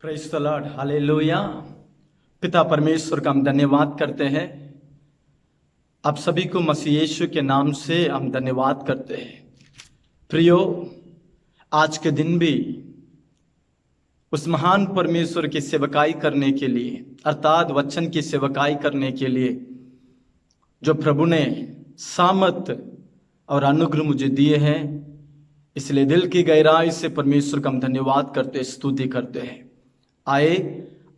Praise the Lord, hallelujah. पिता परमेश्वर का हम धन्यवाद करते हैं। आप सभी को मसीह यीशु के नाम से हम धन्यवाद करते हैं। प्रियो, आज के दिन भी उस महान परमेश्वर की सेवकाई करने के लिए, अर्थात वचन की सेवकाई करने के लिए जो प्रभु ने सामर्थ और अनुग्रह मुझे दिए हैं, इसलिए दिल की गहराई से परमेश्वर का हम धन्यवाद करते, स्तुति करते हैं। आए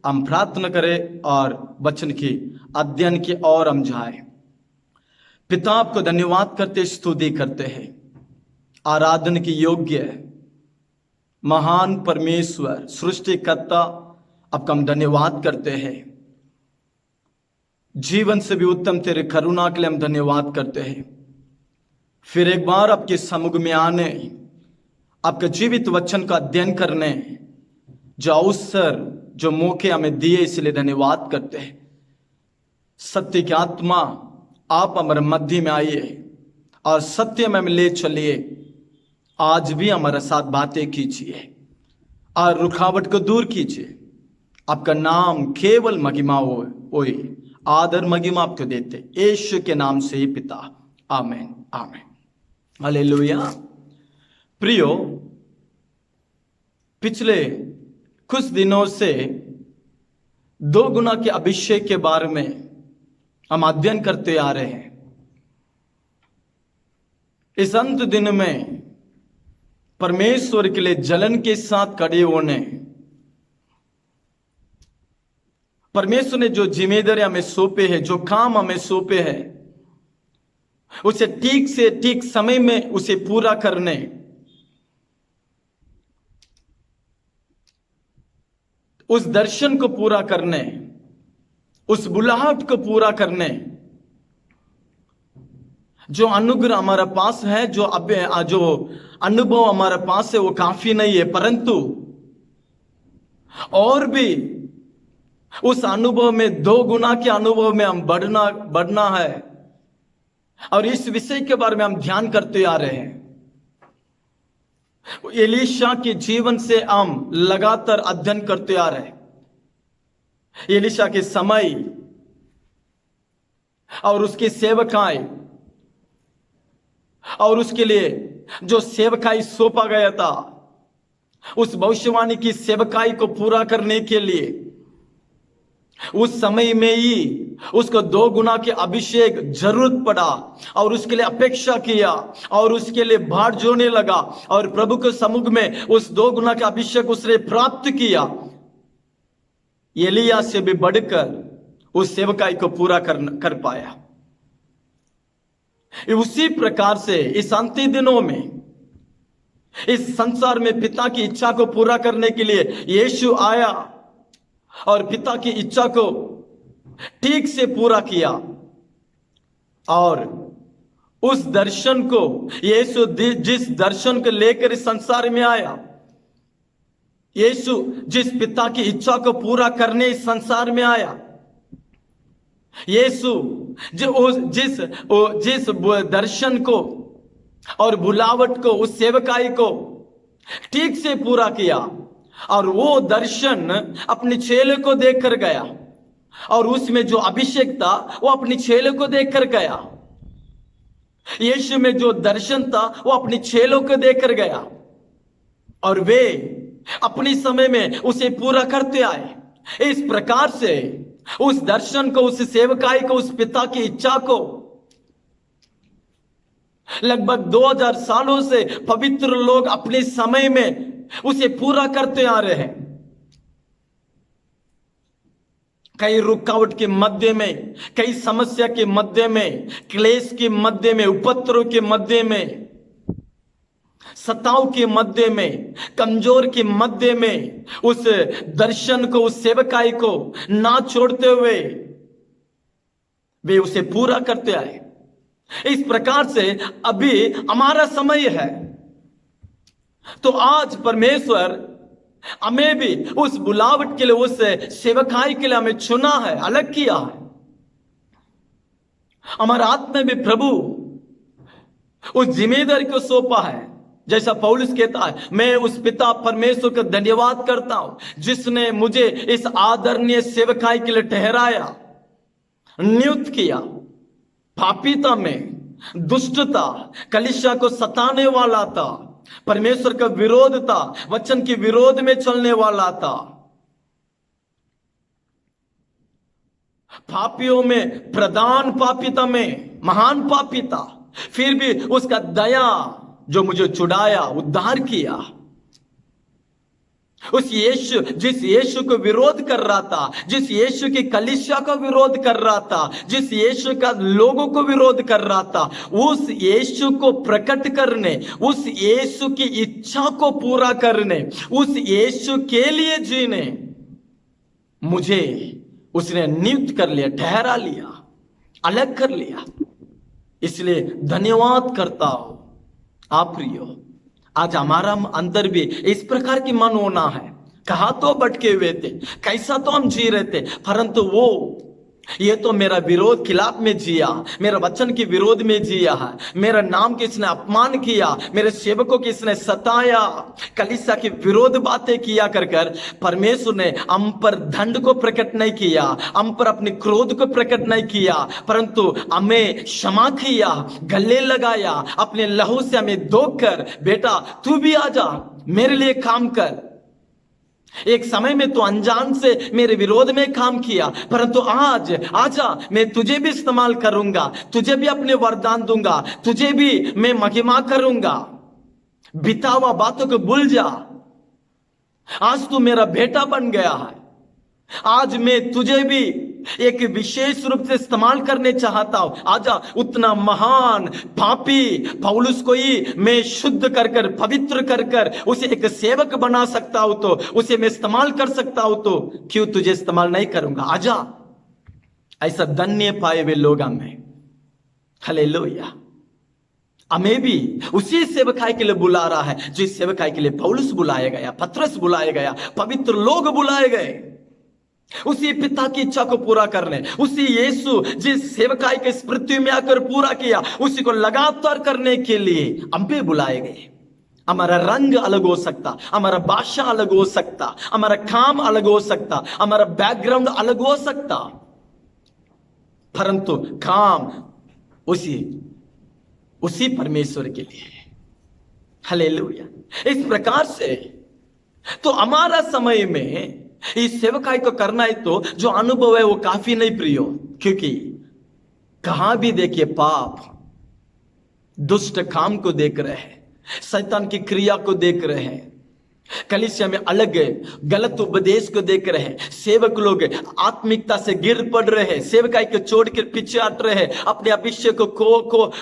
हम प्रार्थना करें और वचन की अध्ययन की ओर हम जाए। पिता, आपको धन्यवाद करते, स्तुति करते हैं। आराधना की योग्य महान परमेश्वर सृष्टिकर्ता, आपका हम धन्यवाद करते हैं। जीवन से भी उत्तम तेरे करुणा के लिए हम धन्यवाद करते हैं। फिर एक बार आपके सम्मुख में आने, आपके जीवित वचन का अध्ययन करने जो अवसर, जो मौके हमें दिए, इसलिए धन्यवाद करते हैं। सत्य की आत्मा, आप हमारे मध्य में आइए और सत्य में हमें ले चलिए। आज भी हमारे साथ बातें कीजिए और रुकावट को दूर कीजिए। आपका नाम केवल महिमा होए, आदर महिमा आपको देते, यीशु के नाम से ही पिता, आमीन आमीन, हालेलुया। प्रियो, पिछले कुछ दिनों से 2 गुना के अभिषेक के बारे में हम अध्ययन करते आ रहे हैं। इस अंत दिन में परमेश्वर के लिए जलन के साथ खड़े होने, परमेश्वर ने जो जिम्मेदारी हमें सौंपे है, जो काम हमें सौंपे है, उसे ठीक से ठीक समय में उसे पूरा करने, उस दर्शन को पूरा करने, उस बुलाहट को पूरा करने, जो अनुग्रह हमारे पास है, जो अनुभव हमारे पास है, वो काफी नहीं है, परंतु और भी उस अनुभव में 2 गुना के अनुभव में हम बढ़ना है। और इस विषय के बारे में हम ध्यान करते आ रहे हैं। एलीशा के जीवन से हम लगातार अध्ययन करते आ रहे हैं। एलीशा के समय और उसकी सेवकाई और उसके लिए जो सेवकाई सौंपा गया था, उस भविष्यवाणी की सेवकाई को पूरा करने के लिए उस समय में ही उसको 2 गुना के अभिषेक जरूरत पड़ा और उसके लिए अपेक्षा किया और उसके लिए भार जोड़ने लगा और प्रभु के सम्मुख में उस 2 गुना के अभिषेक उसने प्राप्त किया। एलिया से भी बढ़कर उस सेवकाई को पूरा कर पाया। उसी प्रकार से इस अंतिम दिनों में, इस संसार में पिता की इच्छा को पूरा करने के लिए यीशु आया और पिता की इच्छा को ठीक से पूरा किया। और उस दर्शन को, यीशु जिस दर्शन को लेकर इस संसार में आया, यीशु जिस पिता की इच्छा को पूरा करने इस संसार में आया, यीशु जिस दर्शन को और बुलावट को, उस सेवकाई को ठीक से पूरा किया, और वो दर्शन अपने चेले को देखकर गया और उसमें जो अभिषेक था वो अपने चेले को देखकर गया। यीशु में जो दर्शन था वो अपने चेलों को देखकर गया और वे अपने समय में उसे पूरा करते आए। इस प्रकार से उस दर्शन को, उस सेवकाई को, उस पिता की इच्छा को लगभग 2000 सालों से पवित्र लोग अपने समय में उसे पूरा करते आ रहे हैं। कई रुकावट के मध्य में, कई समस्या के मध्य में, क्लेश के मध्य में, उपद्रव के मध्य में, सताव के मध्य में, कमजोर के मध्य में उस दर्शन को, उस सेवकाई को ना छोड़ते हुए वे उसे पूरा करते आए। इस प्रकार से अभी हमारा समय है। तो आज परमेश्वर हमें भी उस बुलावट के लिए, उस सेवकाई के लिए हमें चुना है, अलग किया है। हमारे आत्मा में प्रभु उस जिम्मेदारी को सौंपा है जैसा पौलुस कहता है, मैं उस पिता परमेश्वर का धन्यवाद करता हूं जिसने मुझे इस आदरणीय सेवकाई के लिए ठहराया, नियुक्त किया। पापीता में, दुष्टता, कलीसिया को सताने वाला था, परमेश्वर का विरोध था, वचन के विरोध में चलने वाला था, पापियों में प्रधान पापीता में महान पापी था, फिर भी उसका दया जो मुझे छुड़ाया, उद्धार किया। उस यीशु, जिस यीशु को विरोध कर रहा था, जिस यीशु की कलीसिया को विरोध कर रहा था, जिस यीशु का लोगों को विरोध कर रहा था, उस यीशु को प्रकट करने, उस यीशु की इच्छा को पूरा करने, उस यीशु के लिए जीने मुझे उसने नियुक्त कर लिया, ठहरा लिया, अलग कर लिया। इसलिए धन्यवाद करता हूं। आप प्रियो, आज हमारा अंदर भी इस प्रकार की मन होना है। कहा तो भटके हुए थे, कैसा तो हम जी रहे थे, परंतु ये तो मेरा विरोध खिलाफ में जिया, मेरा वचन के विरोध में जिया है, मेरा नाम किसने अपमान किया, मेरे सेवकों की इसने सताया, कलीसिया के विरोध बातें किया कर परमेश्वर ने हम पर दंड को प्रकट नहीं किया, हम पर अपने क्रोध को प्रकट नहीं किया, परंतु हमें क्षमा किया, गले लगाया, अपने लहू से हमें धोकर, बेटा तू भी आजा, मेरे लिए काम कर। एक समय में तो अनजान से मेरे विरोध में काम किया, परंतु आज आजा, मैं तुझे भी इस्तेमाल करूंगा, तुझे भी अपने वरदान दूंगा, तुझे भी मैं महिमा करूंगा। बीता हुआ बातों को भूल जा, आज तू मेरा बेटा बन गया है। आज मैं तुझे भी एक विशेष रूप से इस्तेमाल करने चाहता हूं। आजा, उतना महान पापी पौलुस को ही मैं शुद्ध कर पवित्र कर उसे एक सेवक बना सकता हूं, तो उसे मैं इस्तेमाल कर सकता हूं, तो क्यों तुझे इस्तेमाल नहीं करूंगा? आजा। ऐसा धन्य पाए हुए लोग हमें, हालेलुया। हमें भी उसी सेवकाई के लिए बुला रहा है जिस सेवकाई के लिए पौलुस बुलाया गया, पतरस बुलाया गया, पवित्र लोग बुलाए गए, उसी पिता की इच्छा को पूरा करने, उसी यीशु जिस सेवकाई के इस पृथ्वी में आकर पूरा किया, उसी को लगातार करने के लिए हम भी बुलाए गए। हमारा रंग अलग हो सकता, हमारा भाषा अलग हो सकता, हमारा काम अलग हो सकता, हमारा बैकग्राउंड अलग हो सकता, परंतु काम उसी परमेश्वर के लिए। हालेलुया। इस प्रकार से तो हमारा समय में इस सेवकाई को करना है, तो जो अनुभव है वो काफी नहीं प्रियो, क्योंकि कहां भी देखिए पाप, दुष्ट काम को देख रहे हैं, शैतान की क्रिया को देख रहे हैं, कलीसिया में अलग गलत उपदेश को देख रहे हैं, सेवक लोग आत्मिकता से गिर पड़ रहे हैं, सेवकाई को छोड़ कर पीछे हट रहे हैं, अपने अभिषेक को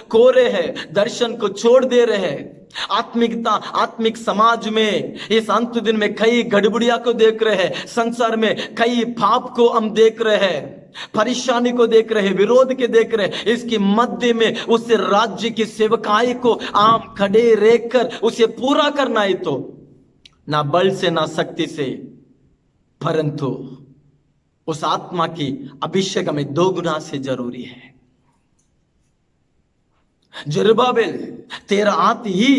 खो रहे हैं, दर्शन को छोड़ दे रहे हैं। आत्मिक समाज में इस अंत दिन में कई गड़बड़िया को देख रहे हैं, संसार में कई पाप को हम देख रहे हैं, परेशानी को देख रहे हैं, विरोध के देख रहे हैं। इसके मध्य में उस राज्य की सेवकाई को आम खड़े रहकर उसे पूरा करना है, तो ना बल से ना शक्ति से, परंतु उस आत्मा की अभिषेक में 2 गुना से जरूरी है। जरुब्बाबेल, तेरा हाथ ही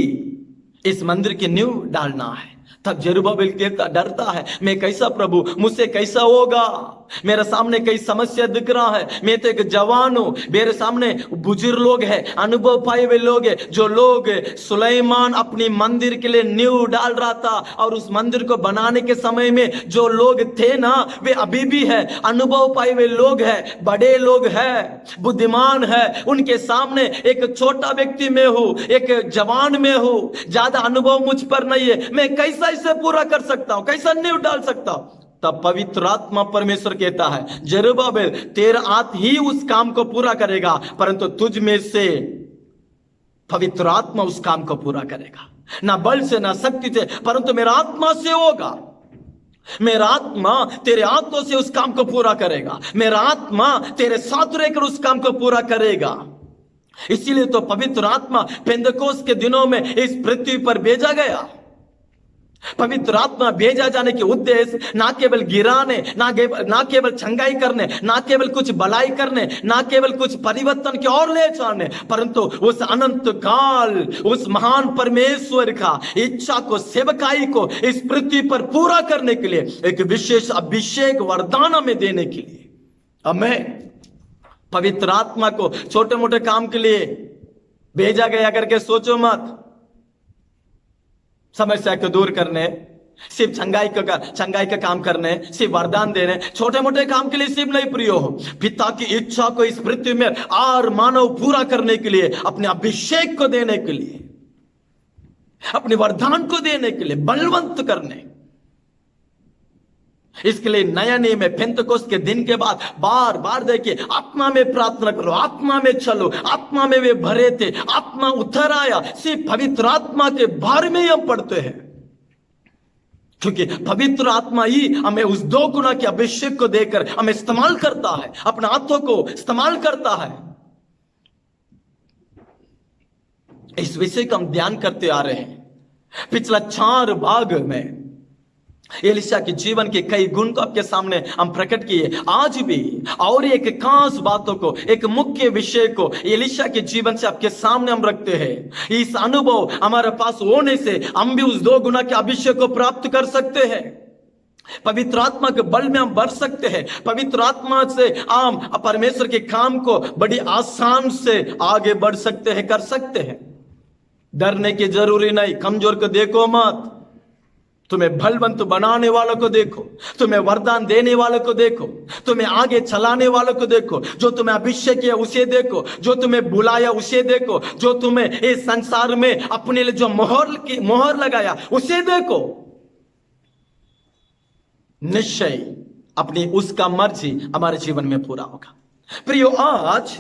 इस मंदिर की नींव डालना है। तब जरुब्बाबेल कहता, डरता है, मैं कैसा प्रभु, मुझसे कैसा होगा, मेरे सामने कई समस्या दिख रहा है, मैं तो एक जवान हूं, मेरे सामने बुजुर्ग लोग हैं, अनुभव पाए हुए लोग हैं, जो लोग सुलेमान अपनी मंदिर के लिए नींव डाल रहा था, और उस मंदिर को बनाने के समय में जो लोग थे ना, वे अभी भी है, अनुभव पाए हुए लोग हैं, बड़े लोग हैं, बुद्धिमान है। उनके सामने एक छोटा व्यक्ति में हूं, एक जवान में हूं, ज्यादा अनुभव मुझ पर नहीं है, मैं कैसा इसे पूरा कर सकता हूं, कैसा नींव डाल सकता हूं? तब पवित्र आत्मा परमेश्वर कहता है, जरुब्बाबेल, तेरा हाथ ही उस काम को पूरा करेगा, परंतु तुझ में से पवित्र आत्मा उस काम को पूरा करेगा। ना बल से ना शक्ति से, परंतु मेरा आत्मा से होगा। मेरा आत्मा तेरे हाथों से उस काम को पूरा करेगा, मेरा आत्मा तेरे साथ रहकर उस काम को पूरा करेगा। इसीलिए तो पवित्र आत्मा पेंदकोस्त के दिनों में इस पृथ्वी पर भेजा गया। पवित्र आत्मा भेजा जाने के उद्देश्य ना केवल गिराने, ना केवल चंगाई करने, ना केवल कुछ भलाई करने, ना केवल कुछ परिवर्तन की ओर ले जाने, परंतु उस अनंत काल, उस महान परमेश्वर का इच्छा को, सेवकाई को इस पृथ्वी पर पूरा करने के लिए एक विशेष अभिषेक वरदान हमें देने के लिए। हमें पवित्र आत्मा को छोटे मोटे काम के लिए भेजा गया करके सोचो मत। समस्या को दूर करने, सिर्फ चंगाई का काम करने, सिर्फ वरदान देने, छोटे मोटे काम के लिए सिर्फ नहीं प्रियो हो, पिता की इच्छा को इस पृथ्वी में और मानव पूरा करने के लिए, अपने अभिषेक को देने के लिए, अपने वरदान को देने के लिए, बलवंत करने। इसके लिए नया नियम में पेंतकोस्त के दिन के बाद बार बार देखिए, आत्मा में प्रार्थना करो, आत्मा में चलो, आत्मा में वे भरे थे, आत्मा उतर आया। सिर्फ पवित्र आत्मा के बारे में हम पढ़ते हैं, क्योंकि पवित्र आत्मा ही हमें उस 2 गुना के अभिषेक को देकर हमें इस्तेमाल करता है, अपने हाथों को इस्तेमाल करता है। इस विषय का हम ध्यान करते आ रहे हैं। पिछला 4 भाग में एलिशा के जीवन के कई गुण को आपके सामने हम प्रकट किए। आज भी और एक खास बातों को, एक मुख्य विषय को एलिशा के जीवन से आपके सामने हम रखते हैं। इस अनुभव हमारे पास होने से हम भी उस 2 गुना के अभिषेक को प्राप्त कर सकते हैं। पवित्र आत्मा के बल में हम बढ़ सकते हैं। पवित्र आत्मा से हम परमेश्वर के काम को बड़ी आसान से आगे बढ़ सकते हैं, कर सकते हैं। डरने की जरूरी नहीं। कमजोर को देखो मत, तुम्हें बलवंत बनाने वालों को देखो, तुम्हें वरदान देने वालों को देखो, तुम्हें आगे चलाने वालों को देखो, जो तुम्हें अभिषेक किया उसे देखो, जो तुम्हें बुलाया उसे देखो, जो तुम्हें इस संसार में अपने लिए जो मोहर लगाया उसे देखो। निश्चय अपनी उसका मर्जी हमारे जीवन में पूरा होगा। प्रियो, आज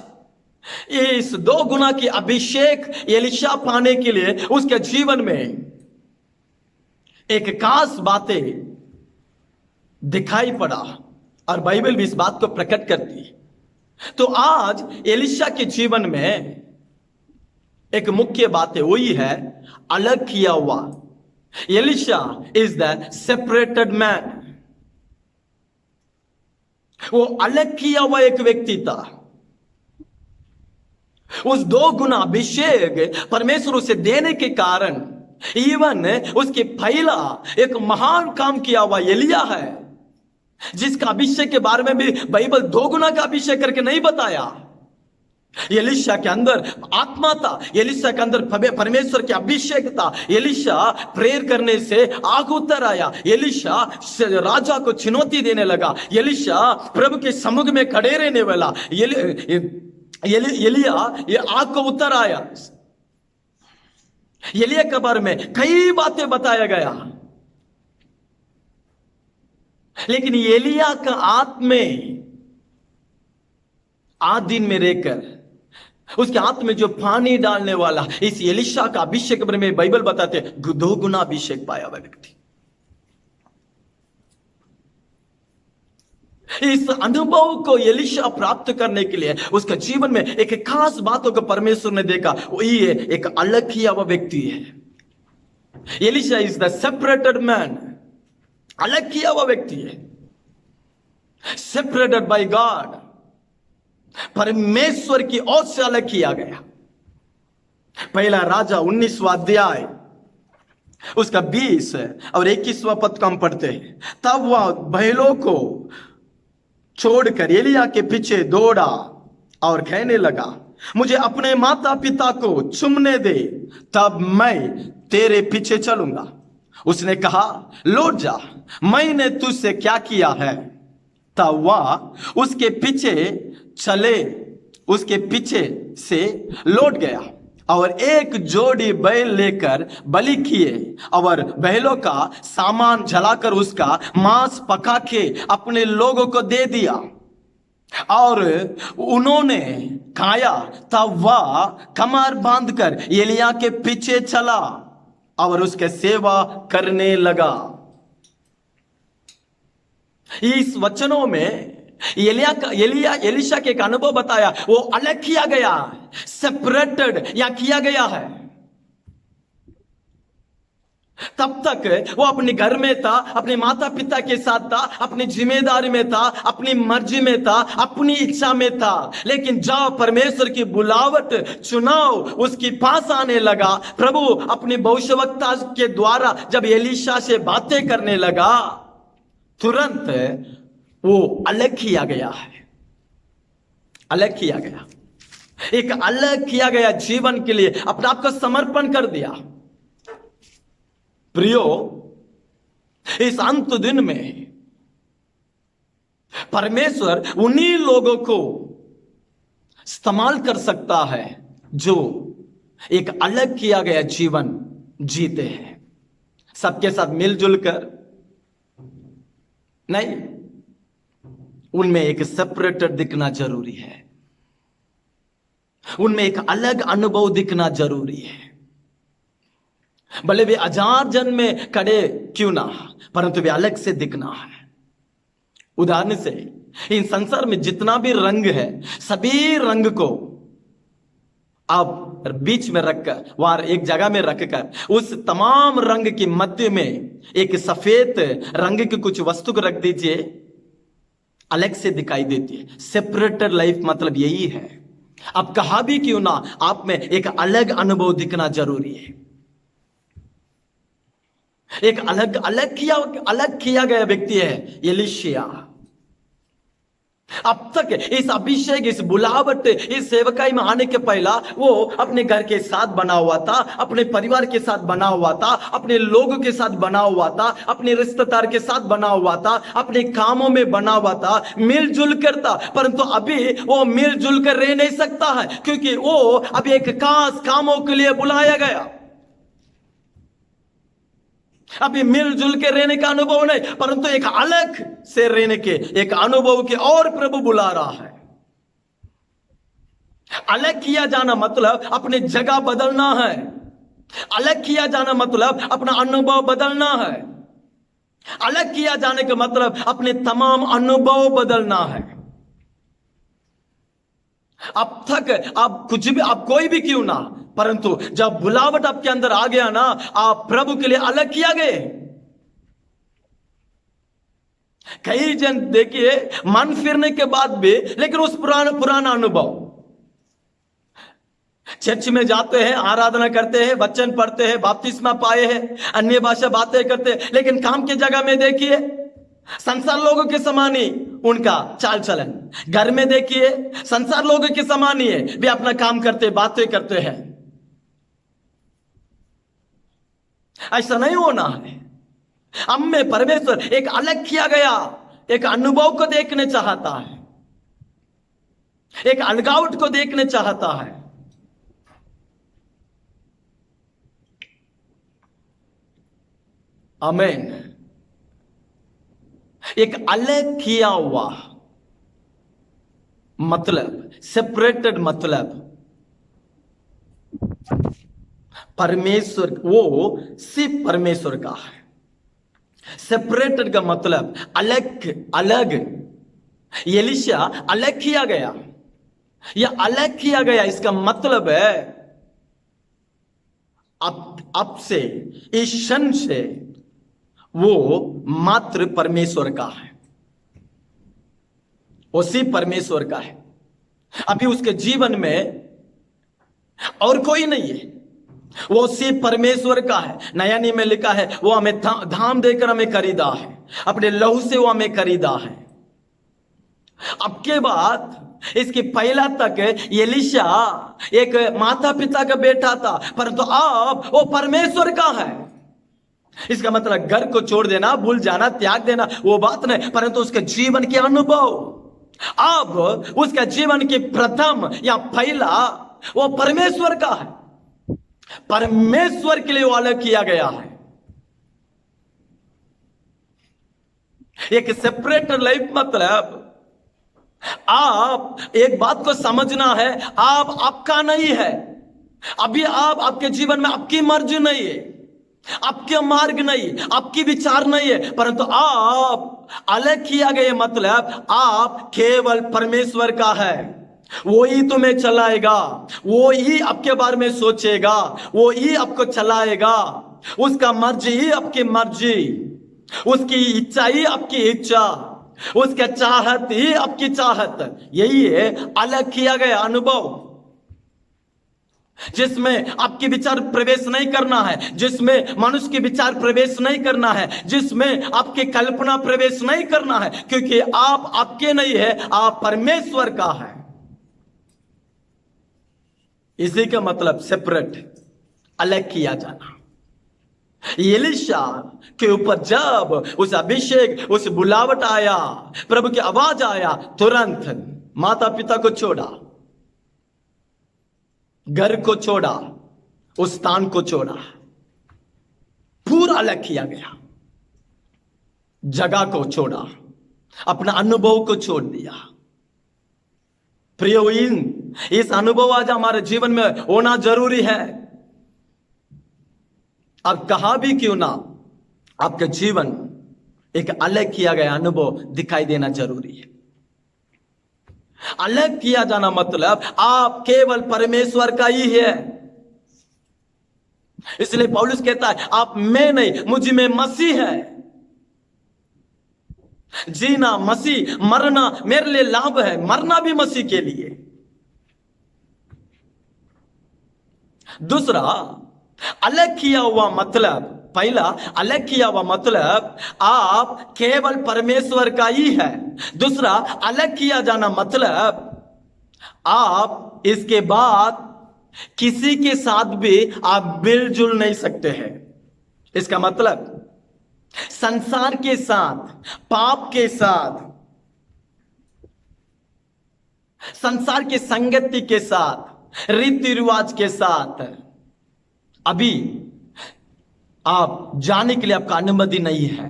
इस 2 गुना की अभिषेक एलिशा पाने के लिए उसके जीवन में एक खास बातें दिखाई पड़ा, और बाइबल भी इस बात को प्रकट करती है। तो आज एलिशा के जीवन में एक मुख्य बात हुई है, अलग किया हुआ। Elisha is the separated man. वो अलग किया हुआ एक व्यक्ति था। उस 2 गुना अभिषेक परमेश्वर उसे देने के कारण इवन उसके पहला एक महान काम किया हुआ एलिया है, जिसका अभिषेक के बारे में भी बाइबल 2 गुना का अभिषेक करके नहीं बताया। एलिशा के अंदर आत्मा था, एलिशा के अंदर परमेश्वर के अभिषेक था। एलिशा प्रेयर करने से आग उतर आया। एलिशा राजा को चुनौती देने लगा। एलिशा प्रभु के समुख में खड़े रहने वाला। एलिया ये आग को उतर आया। एलिया के बारे में कई बातें बताया गया, लेकिन एलिया का आत्मा आदिन में रहकर उसके हाथ में जो पानी डालने वाला, इस एलिशा का अभिषेक के बारे में बाइबल बताते 2 गुना अभिषेक पाया हुआ व्यक्ति। इस अनुभव को एलिशा प्राप्त करने के लिए उसके जीवन में एक खास बातों को परमेश्वर ने देखा। वही है, एक अलग किया हुआ व्यक्ति है। Elisha is the separated man, अलग किया हुआ व्यक्ति है, सेपरेटेड बाय गॉड, परमेश्वर की ओर से अलग किया गया। पहला राजा 19वां अध्याय उसका 20 और 21वां पद को हम पढ़ते हैं। तब वह बैलों को छोड़कर एलिया के पीछे दौड़ा और कहने लगा, मुझे अपने माता पिता को चूमने दे, तब मैं तेरे पीछे चलूंगा। उसने कहा, लौट जा, मैंने तुझसे क्या किया है? तब वह उसके पीछे से लौट गया और एक जोड़ी बैल लेकर बलि किए और बैलों का सामान जलाकर उसका मांस पका के अपने लोगों को दे दिया और उन्होंने खाया। तब वह कमर बांधकर एलिया के पीछे चला और उसके सेवा करने लगा। इस वचनों में एलिशा के एक अनुभव बताया, वो अलग किया गया, सेपरेटेड या किया गया है। तब तक वो अपने घर में था, अपने माता पिता के साथ था, अपनी जिम्मेदारी में था, अपनी मर्जी में था, अपनी इच्छा में था। लेकिन जब परमेश्वर की बुलावट, चुनाव उसके पास आने लगा, प्रभु अपनी भविष्यवक्ता के द्वारा जब एलीशा से बातें करने लगा, तुरंत वो अलग किया गया है, अलग किया गया, एक अलग किया गया जीवन के लिए अपने आप को समर्पण कर दिया। प्रियो, इस अंत दिन में परमेश्वर उन्हीं लोगों को इस्तेमाल कर सकता है जो एक अलग किया गया जीवन जीते हैं, सबके साथ मिलजुल कर नहीं, उनमें एक सेपरेटर दिखना जरूरी है, उनमें एक अलग अनुभव दिखना जरूरी है। भले वे हजार जन में खड़े क्यों ना, परंतु वे अलग से दिखना है। उदाहरण से इन संसार में जितना भी रंग है, सभी रंग को आप बीच में रखकर, वहां एक जगह में रखकर, उस तमाम रंग के मध्य में एक सफेद रंग की कुछ वस्तु को रख दीजिए, अलग से दिखाई देती है। सेपरेटेड लाइफ मतलब यही है। अब कहा भी क्यों ना, आप में एक अलग अनुभव दिखना जरूरी है। एक अलग किया गया व्यक्ति है एलीशिया। अब तक इस अभिषेक, इस बुलावट, इस सेवकाई में आने के पहला वो अपने घर के साथ बना हुआ था, अपने परिवार के साथ बना हुआ था, अपने लोगों के साथ बना हुआ था, अपने रिश्तेदार के साथ बना हुआ था, अपने कामों में बना हुआ था, मिलजुल कर था। परंतु अभी वो मिलजुल कर रह नहीं सकता है, क्योंकि वो अभी एक खास कामों के लिए बुलाया गया। अभी मिलजुल के रहने का अनुभव नहीं, परंतु एक अलग से रहने के एक अनुभव के और प्रभु बुला रहा है। अलग किया जाना मतलब अपनी जगह बदलना है, अलग किया जाना मतलब अपना अनुभव बदलना है, अलग किया जाने का मतलब अपने तमाम अनुभव बदलना है। अब तक आप कुछ भी, आप कोई भी क्यों ना, परंतु जब बुलावट आपके अंदर आ गया ना, आप प्रभु के लिए अलग किया गए। कई जन देखिए मन फिरने के बाद भी, लेकिन उस पुराना अनुभव, चर्च में जाते हैं, आराधना करते हैं, वचन पढ़ते हैं, बपतिस्मा पाए हैं, अन्य भाषा बातें करते हैं, लेकिन काम की जगह में देखिए संसार लोगों के समान ही उनका चाल चलन। घर में देखिए संसार लोगों के समान ही है, वे अपना काम करते, बातें करते हैं। ऐसा नहीं होना है। हम में परमेश्वर एक अलग किया गया एक अनुभव को देखने चाहता है, एक अलगावट को देखने चाहता है। आमीन। एक अलग किया हुआ मतलब, सेपरेटेड मतलब परमेश्वर, वो सिर्फ परमेश्वर का है। सेपरेटेड का मतलब अलग। एलीशा अलग किया गया, या अलग किया गया, इसका मतलब है अब से, इस क्षण से वो मात्र परमेश्वर का है, वो सिर्फ परमेश्वर का है। अभी उसके जीवन में और कोई नहीं है, वो सिर्फ परमेश्वर का है। नया नियम में लिखा है, वो हमें धाम देकर हमें खरीदा है, अपने लहू से वो हमें खरीदा है। अब के बाद इसके पहला तक एलीशा एक माता पिता का बेटा था, परंतु अब वो परमेश्वर का है। इसका मतलब घर को छोड़ देना, भूल जाना, त्याग देना वो बात नहीं, परंतु उसके जीवन के अनुभव, अब उसका जीवन के प्रथम या पहला वो परमेश्वर का है। परमेश्वर के लिए वो अलग किया गया है। एक सेपरेटेड लाइफ मतलब आप एक बात को समझना है, आप आपका नहीं है। अभी आप, आपके जीवन में आपकी मर्जी नहीं है, आपके मार्ग नहीं, आपकी विचार नहीं है, परंतु आप अलग किया गया मतलब आप केवल परमेश्वर का है। वो ही तुम्हें चलाएगा, वो ही आपके बारे में सोचेगा, वो ही आपको चलाएगा। उसका मर्जी ही आपकी मर्जी, उसकी इच्छा ही आपकी इच्छा, उसका चाहत ही आपकी चाहत। यही है अलग किया गया अनुभव, जिसमें आपके विचार प्रवेश नहीं करना है, जिसमें मनुष्य के विचार प्रवेश नहीं करना है, जिसमें आपके कल्पना प्रवेश नहीं करना है, क्योंकि आप आपके नहीं है, आप परमेश्वर का है। इसी का मतलब सेपरेट, अलग किया जाना। एलीशा के ऊपर जब उस अभिषेक, उस बुलावट आया, प्रभु की आवाज आया, तुरंत माता पिता को छोड़ा, घर को छोड़ा, उस स्थान को छोड़ा, पूरा अलग किया गया, जगह को छोड़ा, अपना अनुभव को छोड़ दिया। प्रियो, इस अनुभव आज हमारे जीवन में होना जरूरी है। अब कहा भी क्यों ना, आपका जीवन एक अलग किया गया अनुभव दिखाई देना जरूरी है। अलग किया जाना मतलब आप केवल परमेश्वर का ही है। इसलिए पौलुस कहता है, आप मैं नहीं, मुझ में मसीह है। जीना मसीह, मरना मेरे लिए लाभ है, मरना भी मसीह के लिए। दूसरा, अलग किया हुआ मतलब, पहला अलग किया हुआ मतलब आप केवल परमेश्वर का ही है। दूसरा, अलग किया जाना मतलब आप इसके बाद किसी के साथ भी आप मिलजुल नहीं सकते हैं। इसका मतलब संसार के साथ, पाप के साथ, संसार की संगति के साथ, रीति रिवाज के साथ अभी आप जाने के लिए आपका अनुमति नहीं है।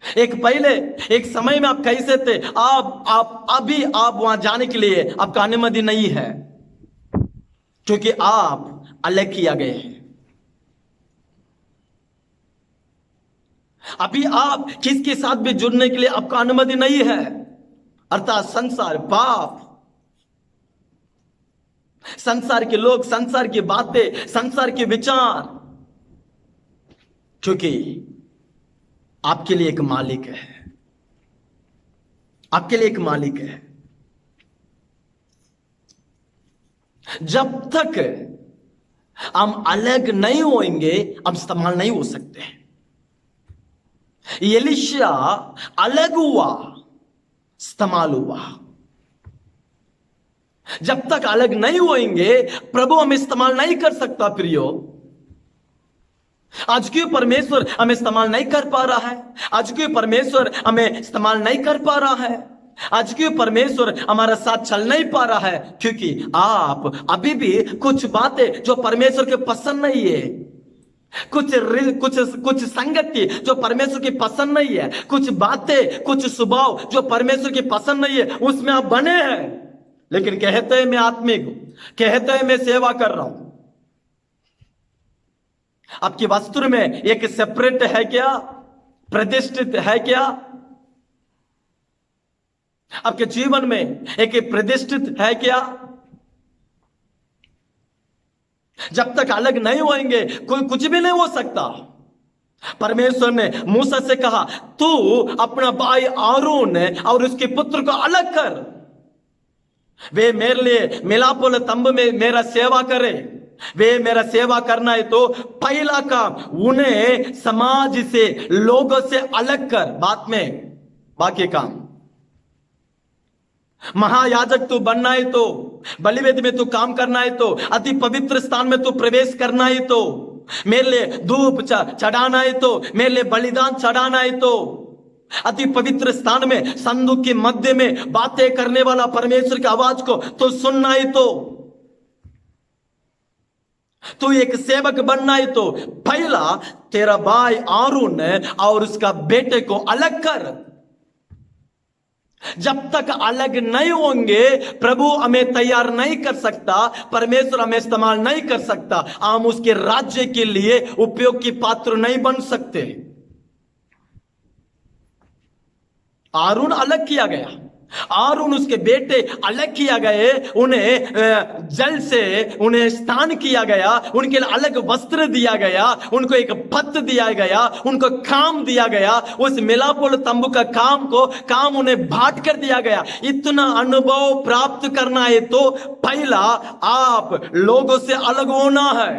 एक समय में आप कैसे थे, आप अभी आप वहां जाने के लिए आपका अनुमति नहीं है, क्योंकि आप अलग किया गए हैं। अभी आप किसके साथ भी जुड़ने के लिए आपका अनुमति नहीं है, अर्थात संसार, पाप, संसार के लोग, संसार की बातें, संसार के विचार, क्योंकि आपके लिए एक मालिक है, आपके लिए एक मालिक है। जब तक हम अलग नहीं होंगे, हम इस्तेमाल नहीं हो सकते। एलीशा अलग हुआ, इस्तेमाल हुआ। जब तक अलग नहीं होंगे, प्रभु हमें इस्तेमाल नहीं कर सकता। प्रियो, आज क्यों परमेश्वर हमें इस्तेमाल नहीं कर पा रहा है? आज क्यों परमेश्वर हमें इस्तेमाल नहीं कर पा रहा है? आज क्यों परमेश्वर हमारा साथ चल नहीं पा रहा है? क्योंकि आप अभी भी कुछ बातें जो परमेश्वर के पसंद नहीं है, कुछ संगति जो परमेश्वर की पसंद नहीं है, कुछ बातें, कुछ स्वभाव जो परमेश्वर की पसंद नहीं है, उसमें आप बने हैं। लेकिन कहते हैं मैं आत्मिक हूं, कहते हैं मैं सेवा कर रहा हूं। आपकी वस्त्र में एक सेपरेट है क्या? प्रतिष्ठित है क्या? आपके जीवन में एक प्रतिष्ठित है क्या? जब तक अलग नहीं होंगे, कोई कुछ भी नहीं हो सकता। परमेश्वर ने मूसा से कहा, तू अपना भाई आरोन और उसके पुत्र को अलग कर, वे मेरे लिए मिलाप वाले तंबू में मेरा सेवा करे। वे मेरा सेवा करना है तो पहला काम उन्हें समाज से, लोगों से अलग कर, बाद में बाकी काम। महायाजक तू बनना है तो, बलिवेदी में तू काम करना है तो, अति पवित्र स्थान में तू प्रवेश करना है तो, मेरे लिए धूप चढ़ाना है तो, मेरे लिए बलिदान चढ़ाना है तो, अति पवित्र स्थान में संदूक के मध्य में बातें करने वाला परमेश्वर की आवाज को तो सुनना है तो एक सेवक बनना है तो पहला तेरा भाई आरून और उसका बेटे को अलग कर। जब तक अलग नहीं होंगे, प्रभु हमें तैयार नहीं कर सकता, परमेश्वर हमें इस्तेमाल नहीं कर सकता, हम उसके राज्य के लिए उपयोग की पात्र नहीं बन सकते। आरून अलग किया गया, और उसके बेटे अलग किया गए, उन्हें जल से उन्हें स्नान किया गया, उनके लिए अलग वस्त्र दिया गया, उनको एक पद दिया गया, उनको काम दिया गया। उस मिलापुल तंबू का काम उन्हें बांट कर दिया गया। इतना अनुभव प्राप्त करना है तो पहला आप लोगों से अलग होना है,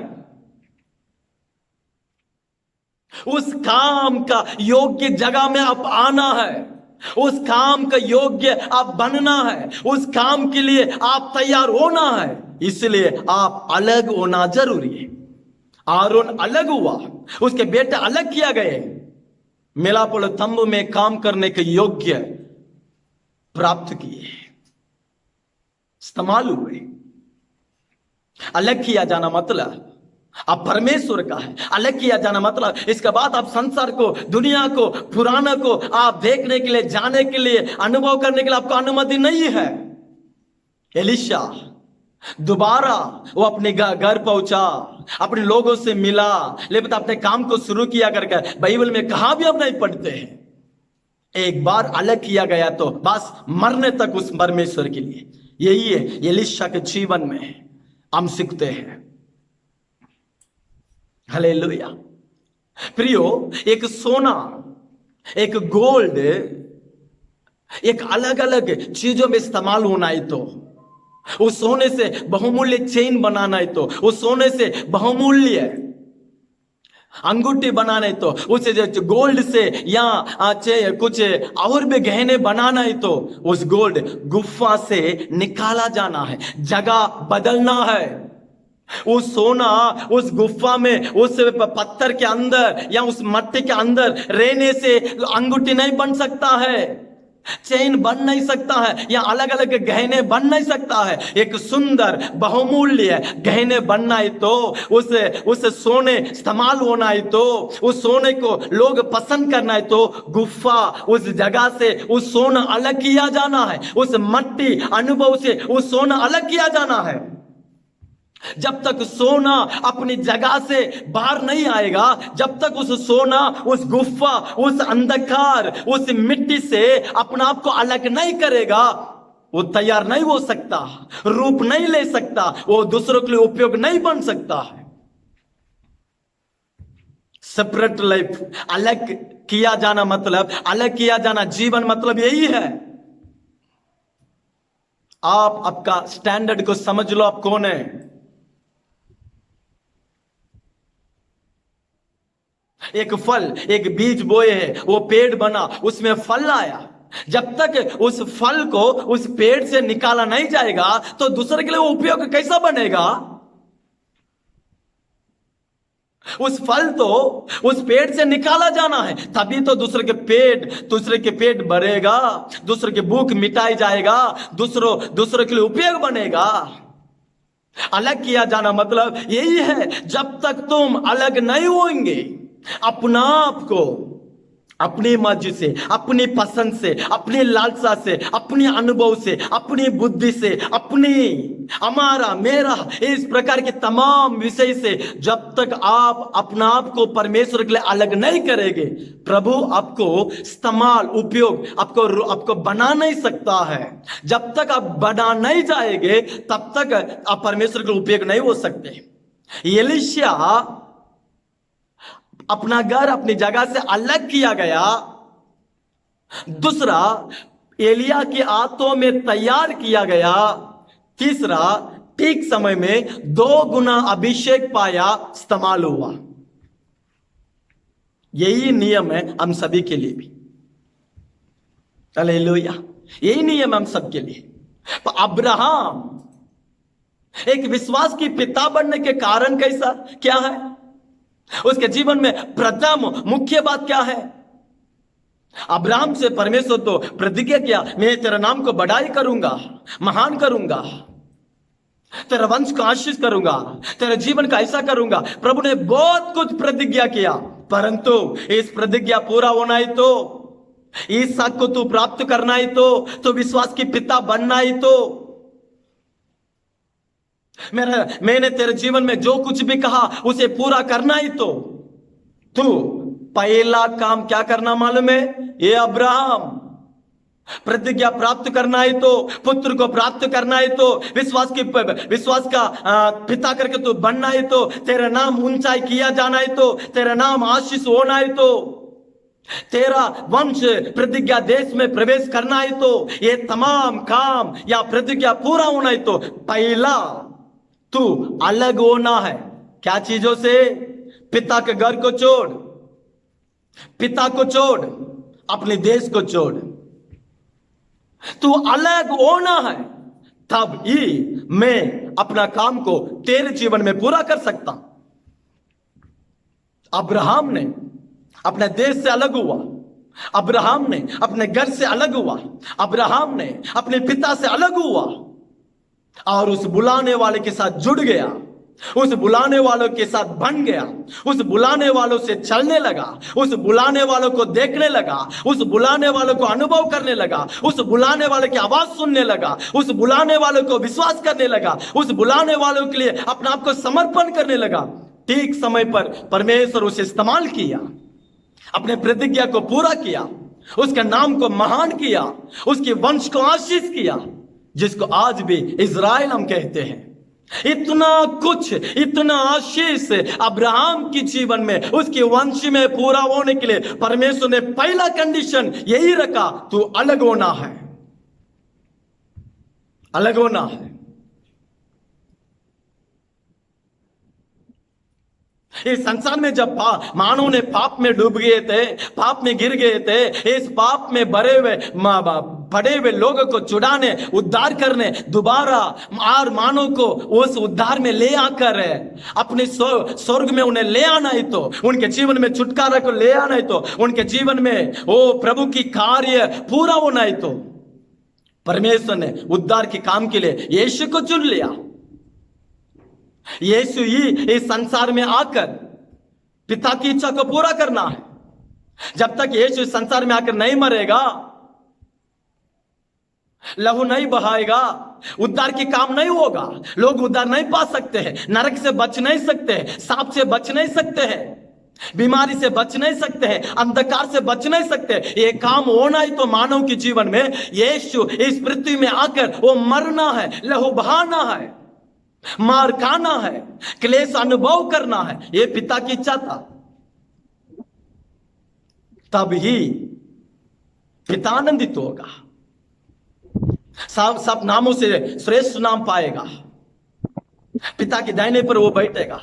उस काम का योग्य जगह में आप आना है, उस काम का योग्य आप बनना है, उस काम के लिए आप तैयार होना है। इसलिए आप अलग होना जरूरी है। आरोन अलग हुआ, उसके बेटे अलग किया गए, मिलापुल तंबू में काम करने के योग्य प्राप्त किए, इस्तेमाल हुए। अलग किया जाना मतलब अब परमेश्वर का है। अलग किया जाना मतलब इसके बाद आप संसार को, दुनिया को, पुराना को आप देखने के लिए, जाने के लिए, अनुभव करने के लिए आपको अनुमति नहीं है। एलिशा दोबारा वो अपने घर पहुंचा, अपने लोगों से मिला, लेकिन अपने काम को शुरू किया करके बाइबल में कहां भी आप नहीं पढ़ते हैं। एक बार अलग किया गया तो बस मरने तक उस परमेश्वर के लिए। यही है एलिशा के जीवन में हम सीखते हैं। हालेलुया। प्रियो, एक सोना, एक गोल्ड, एक अलग अलग चीजों में इस्तेमाल होना है तो, उस सोने से बहुमूल्य चेन बनाना है तो, उस सोने से बहुमूल्य अंगूठी बनाना है तो, उस गोल्ड से या कुछ और भी गहने बनाना है तो उस गोल्ड गुफा से निकाला जाना है, जगह बदलना है। उस सोना उस गुफा में, उस पत्थर के अंदर या उस मट्टी के अंदर रहने से अंगूठी नहीं बन सकता है, चेन बन नहीं सकता है, या अलग अलग गहने बन नहीं सकता है। एक सुंदर बहुमूल्य गहने बनना है तो, उस सोने इस्तेमाल होना है तो, उस सोने को लोग पसंद करना है तो गुफा, उस जगह से उस सोना अलग किया जाना है, उस मट्टी अनुभव से उस सोना अलग किया जाना है। जब तक सोना अपनी जगह से बाहर नहीं आएगा, जब तक उस सोना उस गुफा, उस अंधकार, उस मिट्टी से अपने आप को अलग नहीं करेगा, वो तैयार नहीं हो सकता, रूप नहीं ले सकता, वो दूसरों के लिए उपयोग नहीं बन सकता है। सेपरेट लाइफ, अलग किया जाना मतलब, अलग किया जाना जीवन मतलब यही है। आप आपका स्टैंडर्ड को समझ लो, आप कौन है। एक फल, एक बीज बोए है, वो पेड़ बना, उसमें फल आया। जब तक उस फल को उस पेड़ से निकाला नहीं जाएगा तो दूसरे के लिए वो उपयोग कैसा बनेगा। उस फल तो उस पेड़ से निकाला जाना है, तभी तो दूसरे के पेट भरेगा, दूसरे की भूख मिटाई जाएगा, दूसरों के लिए उपयोग बनेगा। अलग किया जाना मतलब यही है। जब तक तुम अलग नहीं होंगे, अपना आप को अपनी मर्जी से, अपनी पसंद से, अपनी लालसा से, अपने अनुभव से, अपनी बुद्धि से, हमारा मेरा इस प्रकार के तमाम विषय से जब तक आप अपना आप को परमेश्वर के लिए अलग नहीं करेंगे, प्रभु आपको इस्तेमाल, उपयोग आपको बना नहीं सकता है। जब तक आप बना नहीं जाएंगे तब तक आप परमेश्वर के लिए उपयोग नहीं हो सकते। एलिशा अपना घर अपनी जगह से अलग किया गया। दूसरा, एलिया के हाथों में तैयार किया गया। तीसरा, ठीक समय में 2 गुना अभिषेक पाया, इस्तेमाल हुआ। यही नियम है हम सभी के लिए भी। हालेलुया। यही नियम हम सबके लिए। तो अब्राहम एक विश्वास की पिता बनने के कारण क्या है? उसके जीवन में प्रथम मुख्य बात क्या है? अब्राहम से परमेश्वर तो प्रतिज्ञा किया, मैं तेरा नाम को बढ़ाई करूंगा, महान करूंगा, तेरा वंश को आशीष करूंगा, तेरे जीवन का ऐसा करूंगा। प्रभु ने बहुत कुछ प्रतिज्ञा किया, परंतु इस प्रतिज्ञा पूरा होना है तो, इसहाक को तू प्राप्त करना है तो विश्वास की पिता बनना है तो, मैंने तेरे जीवन में जो कुछ भी कहा उसे पूरा करना ही तो तू पहला काम क्या करना मालूम है? ये अब्राहम प्रतिज्ञा प्राप्त करना है तो, पुत्र को प्राप्त करना है तो, विश्वास का पिता करके तो बनना है तो, तेरा नाम ऊंचाई किया जाना है तो, तेरा नाम आशीष होना है तो, तेरा वंश प्रतिज्ञा देश में प्रवेश करना है तो, ये तमाम काम या प्रतिज्ञा पूरा होना है तो पहला तू अलग होना है। क्या चीजों से? पिता के घर को छोड़, पिता को छोड़, अपने देश को छोड़, तू अलग होना है, तब ही मैं अपना काम को तेरे जीवन में पूरा कर सकता। अब्राहम ने अपने देश से अलग हुआ, अब्राहम ने अपने घर से अलग हुआ, अब्राहम ने अपने पिता से अलग हुआ और उस बुलाने वाले के साथ जुड़ गया, उस बुलाने वालों के साथ बन गया, उस बुलाने वालों से चलने लगा, उस बुलाने वालों को देखने लगा, उस बुलाने वालों को अनुभव करने लगा, उस बुलाने वाले की आवाज सुनने लगा, उस बुलाने वालों को विश्वास करने लगा, उस बुलाने वालों के लिए अपने आप को समर्पण करने लगा। ठीक समय पर परमेश्वर उसे इस्तेमाल किया, अपने प्रतिज्ञा को पूरा किया, उसके नाम को महान किया, उसके वंश को आशीष किया, जिसको आज भी इज़राइल हम कहते हैं। इतना कुछ, इतना आशीष अब्राहम के जीवन में, उसके वंश में पूरा होने के लिए परमेश्वर ने पहला कंडीशन यही रखा, तू अलग होना है, अलग होना है। इस संसार में जब मानव ने पाप में डूब गए थे, पाप में गिर गए थे, इस पाप में पड़े हुए लोगों को छुड़ाने, उद्धार करने, दोबारा और मानव को उस उद्धार में ले आकर अपने स्वर्ग में उन्हें ले आना है तो, उनके जीवन में छुटकारा को ले आना है तो, उनके जीवन में वो प्रभु की कार्य पूरा होना है तो परमेश्वर ने उद्धार के काम के लिए यीशु को चुन लिया। यीशु ही इस संसार में आकर पिता की इच्छा को पूरा करना है। जब तक यीशु इस संसार में आकर नहीं मरेगा, लहू नहीं बहाएगा, उद्धार की काम नहीं होगा, लोग उद्धार नहीं पा सकते हैं, नरक से बच नहीं सकते हैं, सांप से बच नहीं सकते हैं, बीमारी से बच नहीं सकते हैं, अंधकार से बच नहीं सकते। ये काम होना ही तो मानव के जीवन में यीशु इस पृथ्वी में आकर वो मरना है, लहू बहाना है, मार खाना है, क्लेश अनुभव करना है, ये पिता की इच्छा था। तब ही पिता आनंदित होगा, सब नामों से श्रेष्ठ नाम पाएगा, पिता के दाहिने पर वो बैठेगा।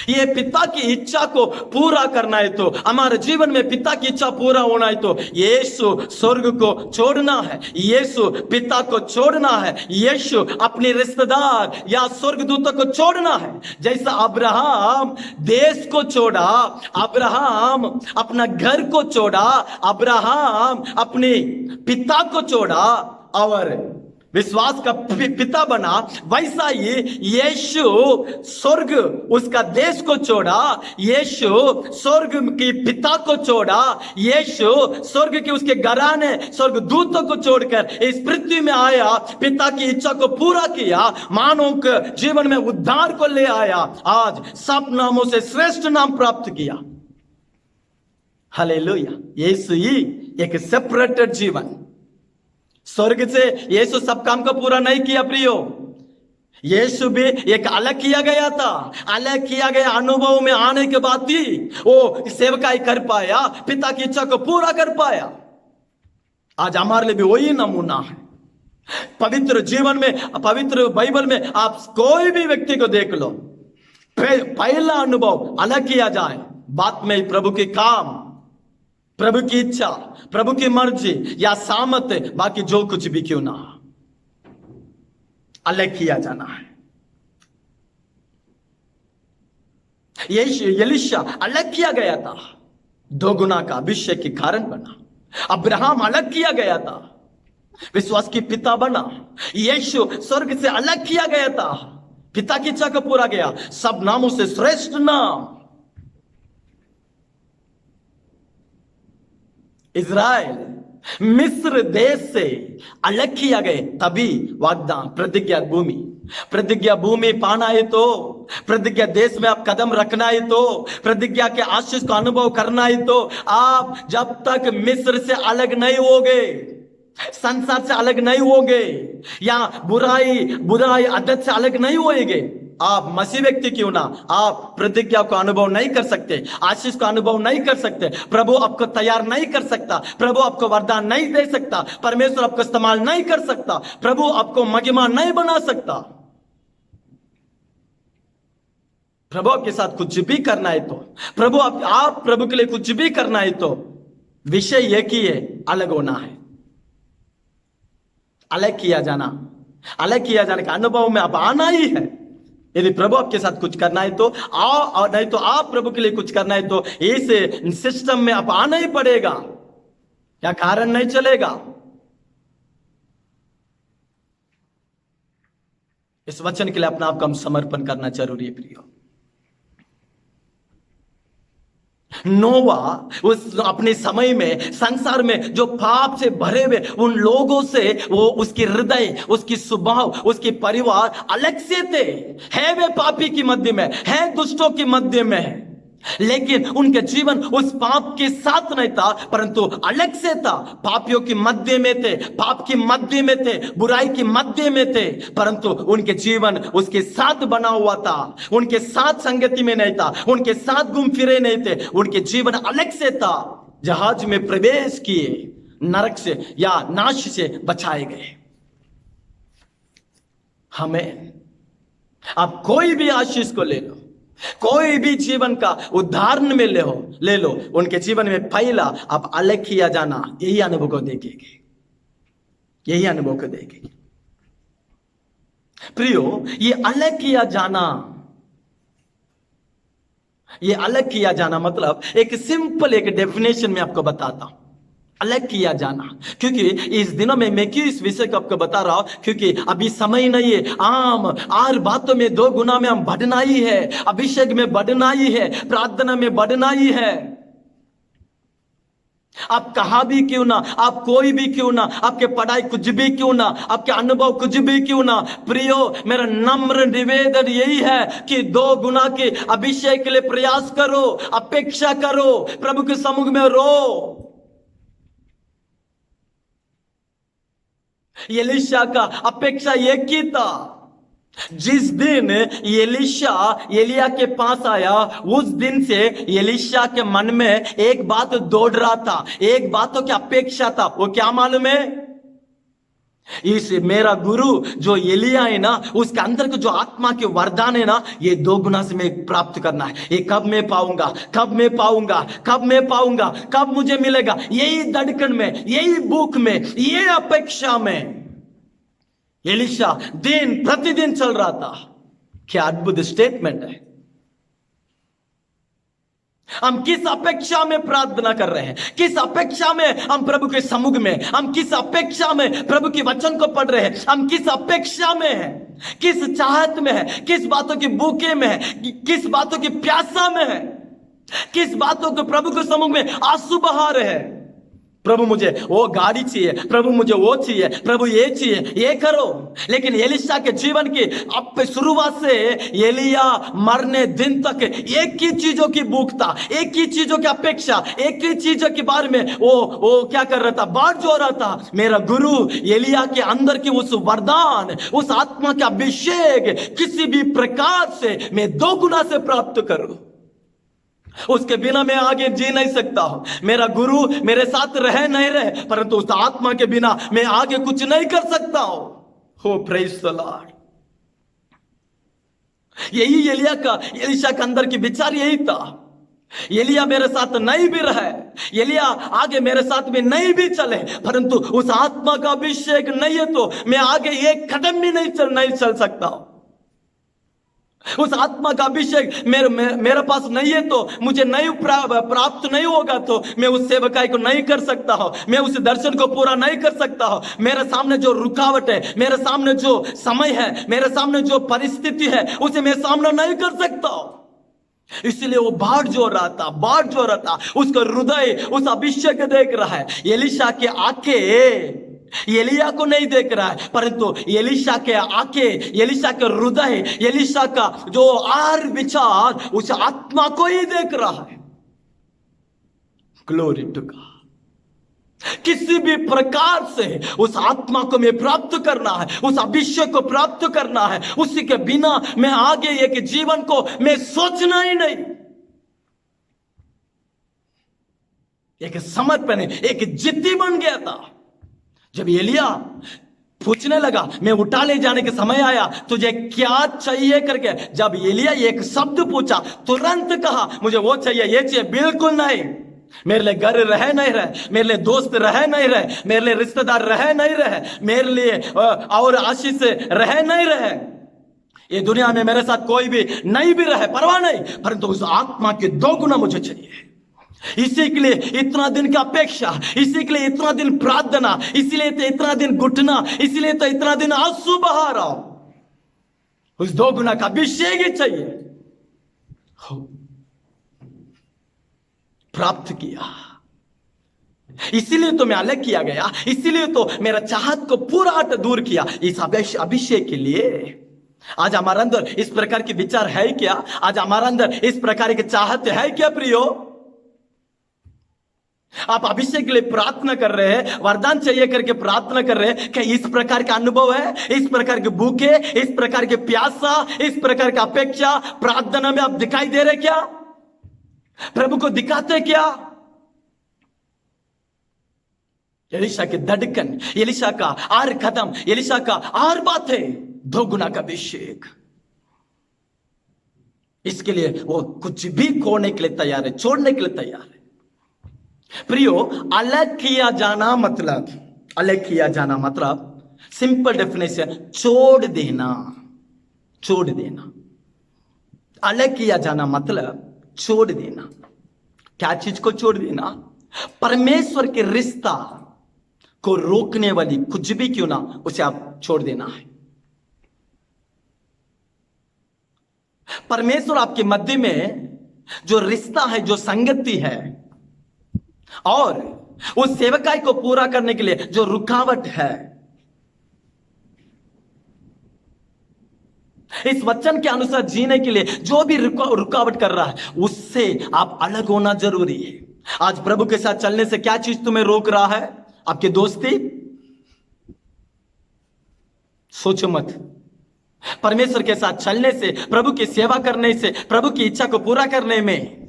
ये पिता की इच्छा को पूरा करना है तो, हमारे जीवन में पिता की इच्छा पूरा होना है तो यीशु स्वर्ग को छोड़ना है, यीशु पिता को छोड़ना है, यीशु अपने रिश्तेदार या स्वर्गदूतों को छोड़ना है। जैसा अब्राहम देश को छोड़ा, अब्राहम अपना घर को छोड़ा, अब्राहम अपने पिता को छोड़ा और विश्वास का पिता बना, वैसा ही यीशु स्वर्ग उसका देश को छोड़ा, यीशु स्वर्ग की पिता को छोड़ा, यीशु स्वर्ग के उसके घराने स्वर्गदूतों को छोड़कर इस पृथ्वी में आया, पिता की इच्छा को पूरा किया, मानव के जीवन में उद्धार को ले आया, आज सब नामों से श्रेष्ठ नाम प्राप्त किया। हालेलुया। यीशु ही एक सेपरेटेड जीवन, स्वर्ग से यीशु सब काम को पूरा नहीं किया प्रियो, यीशु भी एक अलग किया गया था, अलग किया गया अनुभव में आने के बाद ही वो सेवकाई कर पाया, पिता की इच्छा को पूरा कर पाया। आज हमारे लिए भी वही नमूना है। पवित्र जीवन में, पवित्र बाइबल में आप कोई भी व्यक्ति को देख लो, पहला अनुभव अलग किया जाए, बात में प्रभु के काम, प्रभु की इच्छा, प्रभु की मर्जी या सामत, बाकी जो कुछ भी क्यों ना, अलग किया जाना है। एलीशा अलग किया गया था, दो गुना का अभिषेक के कारण बना। अब्राहम अलग किया गया था, विश्वास की पिता बना। यीशु स्वर्ग से अलग किया गया था, पिता की इच्छा को पूरा गया, सब नामों से श्रेष्ठ नाम। इज़राइल मिस्र देश से अलग किया गए, तभी वाग्दान प्रतिज्ञा भूमि पाना है तो, प्रतिज्ञा देश में आप कदम रखना है तो, प्रतिज्ञा के आशीष का अनुभव करना है तो, आप जब तक मिस्र से अलग नहीं होगे, संसार से अलग नहीं होगे, या बुराई बुराई आदत से अलग नहीं होएगे। आप मसीह व्यक्ति क्यों ना, आप प्रतिज्ञा को अनुभव नहीं कर सकते, आशीष को अनुभव नहीं कर सकते, प्रभु आपको तैयार नहीं कर सकता, प्रभु आपको वरदान नहीं दे सकता, परमेश्वर आपको इस्तेमाल नहीं कर सकता, प्रभु आपको महिमा नहीं बना सकता। प्रभु आपके साथ कुछ भी करना है तो, प्रभु आप प्रभु के लिए कुछ भी करना है तो विषय एक ही है, अलग होना है, अलग किया जाना, अलग किया जाने का अनुभव में आप आना ही है। यदि प्रभु आपके साथ कुछ करना है तो आओ, और नहीं तो आप प्रभु के लिए कुछ करना है तो इस सिस्टम में आप आना ही पड़ेगा, या कारण नहीं चलेगा। इस वचन के लिए अपना आप को समर्पण करना जरूरी है प्रियो। नोवा उस अपने समय में संसार में जो पाप से भरे हुए उन लोगों से, वो उसकी हृदय, उसकी स्वभाव, उसके परिवार अलग से थे। है वे पापी की मध्य में, है दुष्टों की मध्य में, लेकिन उनके जीवन उस पाप के साथ नहीं था, परंतु अलग से था। पापियों की मध्य में थे, पाप की मध्य में थे, बुराई की मध्य में थे, परंतु उनके जीवन उसके साथ बना हुआ था, उनके साथ संगति में नहीं था, उनके साथ घूम फिरे नहीं थे, उनके जीवन अलग से था। जहाज में प्रवेश किए, नरक से या नाश से बचाए गए। हमें आप कोई भी आशीष को ले लो, कोई भी जीवन का उदाहरण में ले लो, उनके जीवन में पहला आप अलग किया जाना, यही अनुभव को देखेंगे, यही अनुभव को देखेंगे प्रियो। ये अलग किया जाना, ये अलग किया जाना मतलब एक सिंपल एक डेफिनेशन में आपको बताता हूं, अलग किया जाना। क्योंकि इस दिनों में मैं क्यों इस विषय को आपको बता रहा हूं, क्योंकि अभी समय नहीं है। आम आर बातों में 2 गुना में हम बढ़ना ही है, अभिषेक में बढ़ना ही है, प्रार्थना में बढ़ना ही है। आप कहा भी क्यों ना, आप कोई भी क्यों ना, आपके पढ़ाई कुछ भी क्यों ना, आपके अनुभव कुछ भी क्यों ना, प्रियो मेरा नम्र निवेदन यही है कि 2 गुना के अभिषेक के लिए प्रयास करो, अपेक्षा करो, प्रभु के सम्मुख में रो। एलीशा का अपेक्षा एक ही था। जिस दिन एलीशा एलिया के पास आया, उस दिन से एलीशा के मन में एक बात दौड़ रहा था, एक बातों की अपेक्षा था। वो क्या मालूम है? इस मेरा गुरु जो एलिया है ना, उसके अंदर के जो आत्मा के वरदान है ना, ये 2 गुना से मैं प्राप्त करना है। ये कब मैं पाऊंगा, कब मैं पाऊंगा, कब मैं पाऊंगा, कब मुझे मिलेगा? यही धड़कन में, यही भूख में, ये अपेक्षा में एलीशा दिन प्रतिदिन चल रहा था। क्या अद्भुत स्टेटमेंट है। हम किस अपेक्षा में प्रार्थना कर रहे हैं, किस अपेक्षा में हम प्रभु के सम्मुख में, हम किस अपेक्षा में प्रभु के वचन को पढ़ रहे हैं, हम किस अपेक्षा में हैं, किस चाहत में है, किस बातों की भूखे में है, किस बातों की प्यासा में है, किस बातों को प्रभु के सम्मुख में आंसू बहा रहे हैं। प्रभु मुझे वो गाड़ी चाहिए, प्रभु मुझे वो चाहिए, प्रभु ये चाहिए, ये करो। लेकिन एलीशा के जीवन की अब शुरुआत से एलिया मरने दिन तक एक ही चीजों की भूख था, एक ही चीजों की अपेक्षा, एक ही चीजों के बारे में वो क्या कर रहा था, बाट जो रहा था। मेरा गुरु एलिया के अंदर की उस वरदान, उस आत्मा का अभिषेक किसी भी प्रकार से मैं 2 गुना से प्राप्त करूं, उसके बिना मैं आगे जी नहीं सकता हूं। मेरा गुरु मेरे साथ रहे नहीं रहे, परंतु उस आत्मा के बिना मैं आगे कुछ नहीं कर सकता हूं। हो प्रेज द लॉर्ड। यही एलीशा के अंदर की विचार यही था। एलिया मेरे साथ नहीं भी रहे, एलिया आगे मेरे साथ में नहीं भी चले, परंतु उस आत्मा का अभिषेक नहीं है तो मैं आगे एक कदम भी नहीं चल सकता हूं। उस आत्मा का अभिषेक मेरे पास नहीं है तो मुझे नहीं प्राप्त नहीं होगा, तो मैं उस सेवकाई को नहीं कर सकता हूं, मैं उस दर्शन को पूरा नहीं कर सकता हूं। मेरे सामने जो रुकावट है, मेरे सामने जो समय है, मेरे सामने जो परिस्थिति है, उसे मैं सामना नहीं कर सकता हूं। इसलिए वो बाट जो रहा था, उसका हृदय उस अभिषेक देख रहा है। एलीशा के आंखें एलिया को नहीं देख रहा है, परंतु एलीशा के आंखें, एलीशा के हृदय, एलीशा का जो आर विचार उस आत्मा को ही देख रहा है। Glory to God. किसी भी प्रकार से उस आत्मा को मैं प्राप्त करना है, उस अभिषेक को प्राप्त करना है। उसी के बिना मैं आगे एक जीवन को मैं सोचना ही नहीं। एक समर्पण, एक जिद्दी बन गया था। जब एलिया पूछने लगा, मैं उठा ले जाने के समय आया, तुझे क्या चाहिए करके, जब एलिया एक शब्द पूछा, तुरंत कहा मुझे वो चाहिए, ये चाहिए। बिल्कुल नहीं, मेरे लिए घर रहे नहीं रहे, मेरे लिए दोस्त रहे नहीं रहे, मेरे लिए रिश्तेदार रहे नहीं रहे, मेरे लिए और आशीष रहे नहीं रहे, ये दुनिया में मेरे साथ कोई भी नहीं भी रहे, परवाह नहीं, परंतु उस आत्मा के 2 गुना मुझे चाहिए। इसी के लिए इतना दिन की अपेक्षा, इसी के लिए इतना दिन प्रार्थना, इसीलिए तो इतना दिन घुटना, इसीलिए तो इतना दिन आंसू बहा रहा हूं। उस 2 गुना का अभिषेक ही चाहिए। प्राप्त किया, इसीलिए तो मैं अलग किया गया, इसीलिए तो मेरा चाहत को पूरा दूर किया। इस अभिषेक के लिए आज हमारे अंदर इस प्रकार के विचार है क्या? आज हमारे अंदर इस प्रकार की चाहत है क्या प्रियो? आप अभिषेक के लिए प्रार्थना कर रहे हैं, वरदान चाहिए करके प्रार्थना कर रहे हैं, क्या इस प्रकार का अनुभव है, इस प्रकार के भूखे, इस प्रकार के प्यासा, इस प्रकार की अपेक्षा प्रार्थना में आप दिखाई दे रहे क्या? प्रभु को दिखाते क्या? एलिशा के धड़कन, एलिशा का 8 कदम, एलिशा का 8 बातें, 2 गुना का अभिषेक। इसके लिए वो कुछ भी खोने के लिए तैयार है, छोड़ने के लिए तैयार है। प्रियो, अलग किया जाना मतलब, अलग किया जाना मतलब सिंपल डेफिनेशन, छोड़ देना। छोड़ देना, अलग किया जाना मतलब छोड़ देना। क्या चीज को छोड़ देना? परमेश्वर के रिश्ता को रोकने वाली कुछ भी क्यों ना, उसे आप छोड़ देना है। परमेश्वर आपके मध्य में जो रिश्ता है, जो संगति है, और उस सेवकाई को पूरा करने के लिए जो रुकावट है, इस वचन के अनुसार जीने के लिए जो भी रुकावट कर रहा है, उससे आप अलग होना जरूरी है। आज प्रभु के साथ चलने से क्या चीज तुम्हें रोक रहा है? आपकी दोस्ती? सोचो मत। परमेश्वर के साथ चलने से, प्रभु की सेवा करने से, प्रभु की इच्छा को पूरा करने में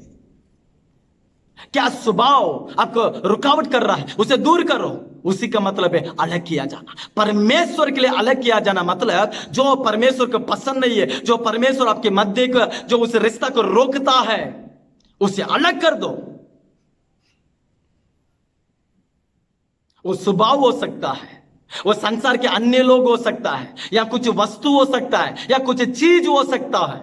क्या स्वभाव आपको रुकावट कर रहा है, उसे दूर करो। उसी का मतलब है अलग किया जाना। परमेश्वर के लिए अलग किया जाना मतलब जो परमेश्वर को पसंद नहीं है, जो परमेश्वर आपके मध्य का जो उस रिश्ता को रोकता है, उसे अलग कर दो। वो स्वभाव हो सकता है, वो संसार के अन्य लोग हो सकता है, या कुछ वस्तु हो सकता है, या कुछ चीज हो सकता है।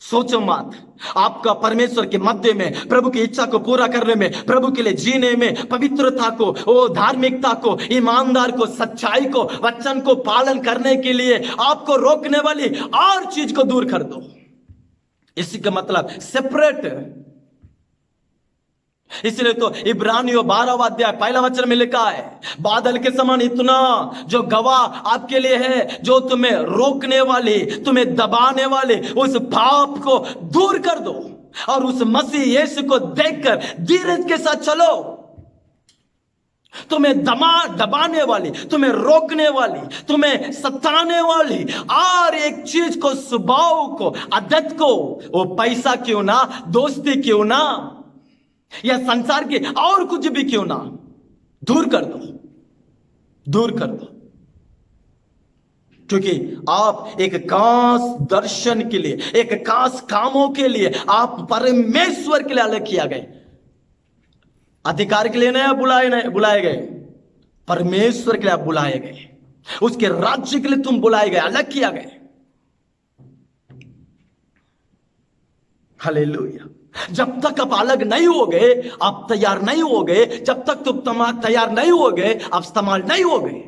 सोचो मत, आपका परमेश्वर के मध्य में प्रभु की इच्छा को पूरा करने में, प्रभु के लिए जीने में, पवित्रता को, वो धार्मिकता को, ईमानदार को, सच्चाई को, वचन को पालन करने के लिए आपको रोकने वाली और चीज को दूर कर दो। इसी का मतलब सेपरेट। इसलिए तो इब्रानियों 12वां अध्याय 1 वचन में लिखा है, बादल के समान इतना जो गवाह आपके लिए है, जो तुम्हें रोकने वाले, तुम्हें दबाने वाले उस पाप को दूर कर दो और उस मसीह यीशु को देखकर धीरज के साथ चलो। तुम्हें दबाने वाली, तुम्हें रोकने वाली, तुम्हें सताने वाली और एक चीज को, स्वभाव को, आदत को, वो पैसा क्यों ना, दोस्ती क्यों ना, या संसार के और कुछ भी क्यों ना, दूर कर दो, दूर कर दो। क्योंकि आप एक खास दर्शन के लिए, एक खास कामों के लिए आप परमेश्वर के लिए अलग किया गए। अधिकार के लिए नहीं बुलाए गए, परमेश्वर के लिए आप बुलाए गए, उसके राज्य के लिए तुम बुलाए गए, अलग किया गए। हालेलुया। जब तक आप अलग नहीं हो गए, आप तैयार नहीं हो गए, जब तक तुम तैयार नहीं हो गए, आप इस्तेमाल नहीं हो गए।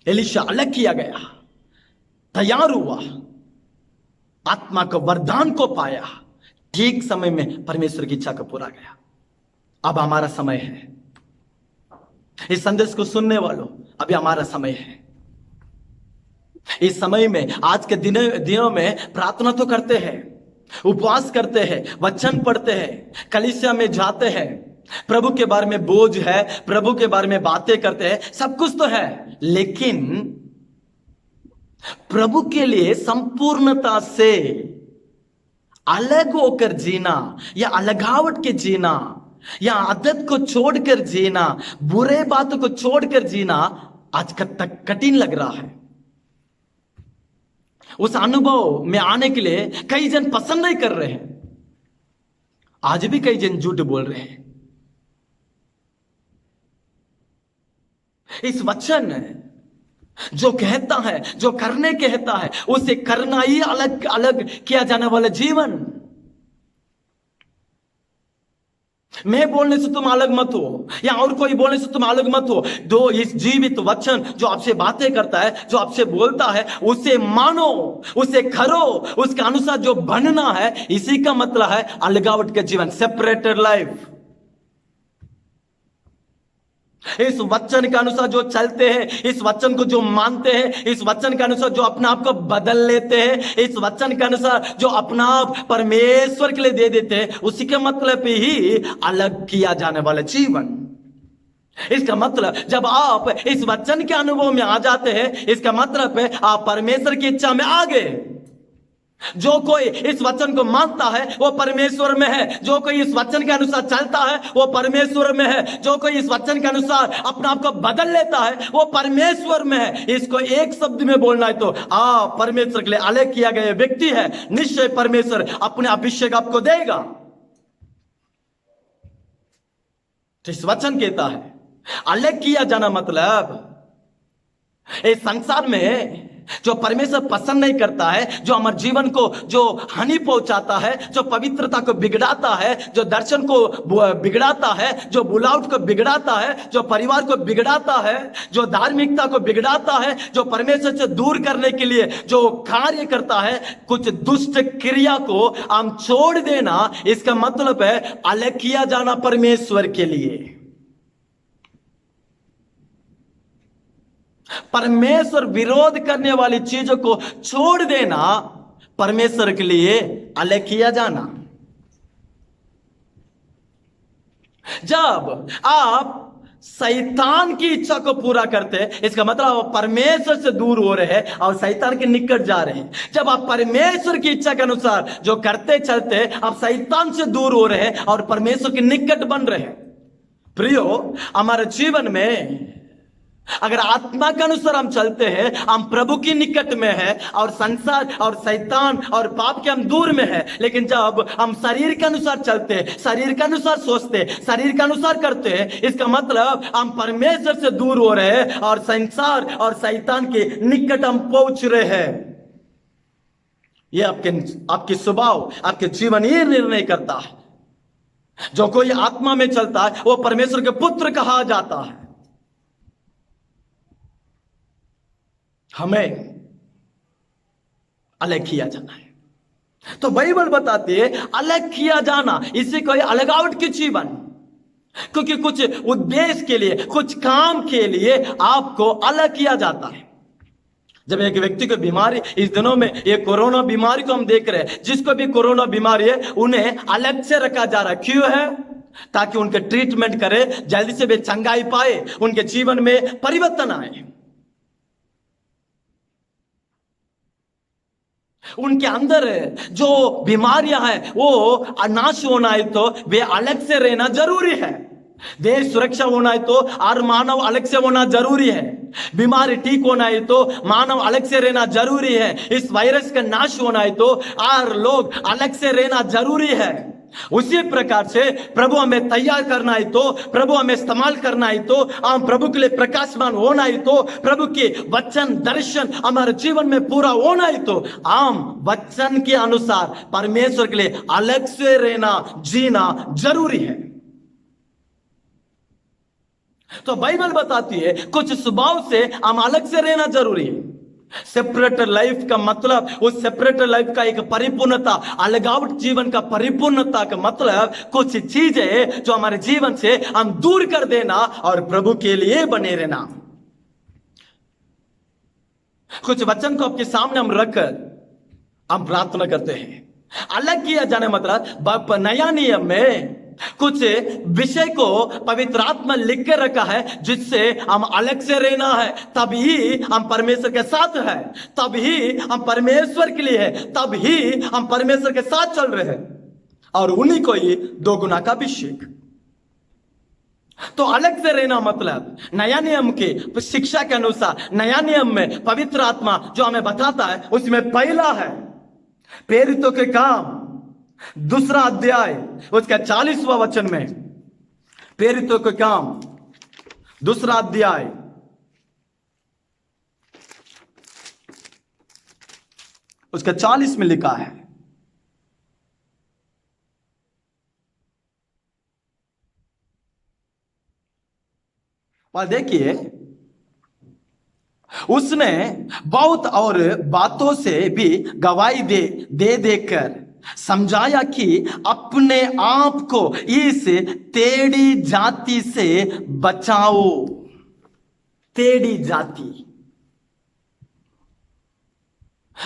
एलिशा अलग किया गया, तैयार हुआ, आत्मा को, वरदान को पाया, ठीक समय में परमेश्वर की इच्छा को पूरा गया। अब हमारा समय है। इस संदेश को सुनने वालों, अभी हमारा समय है। इस समय में, आज के दिनों में प्रार्थना तो करते हैं, उपवास करते हैं, वचन पढ़ते हैं, कलीसिया में जाते हैं, प्रभु के बारे में बोझ है, प्रभु के बारे में बातें करते हैं, सब कुछ तो है, लेकिन प्रभु के लिए संपूर्णता से अलग होकर जीना या अलगावट के जीना या आदत को छोड़कर जीना, बुरे बातों को छोड़कर जीना आज तक कठिन लग रहा है। उस अनुभव में आने के लिए कई जन पसंद नहीं कर रहे हैं। आज भी कई जन झूठ बोल रहे हैं। इस वचन जो कहता है, जो करने कहता है, उसे करना ही अलग अलग किया जाने वाला जीवन। मैं बोलने से तुम अलग मत हो या और कोई बोलने से तुम अलग मत हो। दो इस जीवित वचन जो आपसे बातें करता है, जो आपसे बोलता है, उसे मानो, उसे करो, उसके अनुसार जो बनना है। इसी का मतलब है अलगावट का जीवन, सेपरेटेड लाइफ। इस वचन के अनुसार जो चलते हैं, इस वचन को जो मानते हैं, इस वचन के अनुसार जो अपने आप को बदल लेते हैं, इस वचन के अनुसार जो अपना आप परमेश्वर के लिए दे देते हैं, उसी के मतलब ही अलग किया जाने वाला जीवन। इसका मतलब जब आप इस वचन के अनुभव में आ जाते हैं, इसका मतलब है आप परमेश्वर की इच्छा में आ गए। जो कोई इस वचन को मानता है वो परमेश्वर में है, जो कोई इस वचन के अनुसार चलता है वो परमेश्वर में है, जो कोई इस वचन के अनुसार अपने आप को बदल लेता है वो परमेश्वर में है। इसको एक शब्द में बोलना है तो परमेश्वर के लिए अलग किया गया व्यक्ति है। निश्चय परमेश्वर अपने अभिषेक आपको देगा। तो इस वचन कहता है अलग किया जाना मतलब इस संसार में जो परमेश्वर पसंद नहीं करता है, जो हमारे जीवन को जो हानि पहुंचाता है, जो पवित्रता को बिगड़ाता है, जो दर्शन को बिगड़ाता है, जो बुलावट को बिगड़ाता है, जो परिवार को बिगड़ाता है, जो धार्मिकता को बिगड़ाता है, जो परमेश्वर से दूर करने के लिए जो कार्य करता है, कुछ दुष्ट क्रिया को हम छोड़ देना, इसका मतलब है अलग किया जाना परमेश्वर के लिए। परमेश्वर विरोध करने वाली चीजों को छोड़ देना परमेश्वर के लिए अलग किया जाना। जब आप शैतान की इच्छा को पूरा करते हैं, इसका मतलब आप परमेश्वर से दूर हो रहे हैं और शैतान के निकट जा रहे हैं। जब आप परमेश्वर की इच्छा के अनुसार जो करते चलते आप शैतान से दूर हो रहे हैं और परमेश्वर के निकट बन रहे हैं। प्रियो, हमारे जीवन में अगर आत्मा के अनुसार हम चलते हैं, हम प्रभु की निकट में है और संसार और शैतान और पाप के हम दूर में है। लेकिन जब हम शरीर के अनुसार चलते हैं, शरीर के अनुसार सोचते, शरीर के अनुसार करते हैं, इसका मतलब हम परमेश्वर से दूर हो रहे हैं और संसार और शैतान के निकट हम पहुंच रहे हैं। ये आपके स्वभाव, आपके जीवन ये निर्णय करता है। जो कोई आत्मा में चलता है वो परमेश्वर के पुत्र कहा जाता है। हमें अलग किया जाना है। तो बाइबल बताती है अलग किया जाना, इसे कोई अलगावट के जीवन, क्योंकि कुछ उद्देश्य के लिए, कुछ काम के लिए आपको अलग किया जाता है। जब एक व्यक्ति को बीमारी, इस दिनों में ये कोरोना बीमारी को हम देख रहे हैं, जिसको भी कोरोना बीमारी है उन्हें अलग से रखा जा रहा है। क्यों है? ताकि उनके ट्रीटमेंट करे, जल्दी से वे चंगाई पाए, उनके जीवन में परिवर्तन आए, उनके अंदर जो बीमारियां हैं वो नाश होना है तो वे अलग से रहना जरूरी है। देश सुरक्षा होना है तो और मानव अलग से होना जरूरी है। बीमारी ठीक होना है तो मानव अलग से रहना जरूरी है। इस वायरस का नाश होना है तो और लोग अलग से रहना जरूरी है। उसी प्रकार से प्रभु हमें तैयार करना है तो, प्रभु हमें इस्तेमाल करना है तो, हम प्रभु के लिए प्रकाशमान होना है तो, प्रभु के वचन दर्शन हमारे जीवन में पूरा होना है तो हम वचन के अनुसार परमेश्वर के लिए अलग से रहना, जीना जरूरी है। तो बाइबल बताती है कुछ स्वभाव से हम अलग से रहना जरूरी है। सेपरेट लाइफ का मतलब, उस सेपरेट लाइफ का एक परिपूर्णता, अलगावट जीवन का परिपूर्णता का मतलब कुछ चीजें जो हमारे जीवन से हम दूर कर देना और प्रभु के लिए बने रहना। कुछ वचन को आपके सामने हम रखकर हम प्रार्थना करते हैं। अलग किया जाने मतलब नया नियम में कुछ विषय को पवित्र आत्मा लिख के रखा है जिससे हम अलग से रहना है, तभी हम परमेश्वर के साथ है, तभी हम परमेश्वर के लिए है, तभी हम परमेश्वर के साथ चल रहे हैं। और उन्हीं को ही 2 गुना का अभिषेक। तो अलग से रहना मतलब नया नियम की शिक्षा के अनुसार नया नियम में पवित्र आत्मा जो हमें बताता है उसमें पहला है प्रेरितों के काम 2 अध्याय उसका 40वां वचन में, प्रेरितों के काम 2 अध्याय उसका 40 में लिखा है, और देखिए उसने बहुत और बातों से भी गवाही दे देकर समझाया कि अपने आप को इस टेढ़ी जाति से बचाओ। टेढ़ी जाति,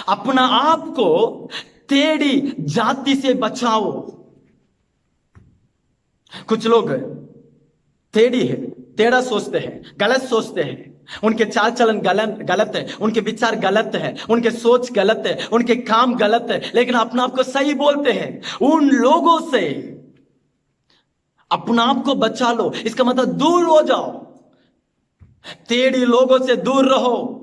अपना आप को टेढ़ी जाति से बचाओ। कुछ लोग टेढ़ी है, टेढ़ा सोचते हैं, गलत सोचते हैं, उनके चाल चलन गलत है, उनके विचार गलत है, उनके सोच गलत है, उनके काम गलत है, लेकिन अपने आप को सही बोलते हैं। उन लोगों से अपना आप को बचा लो, इसका मतलब दूर हो जाओ, टेढ़ी लोगों से दूर रहो।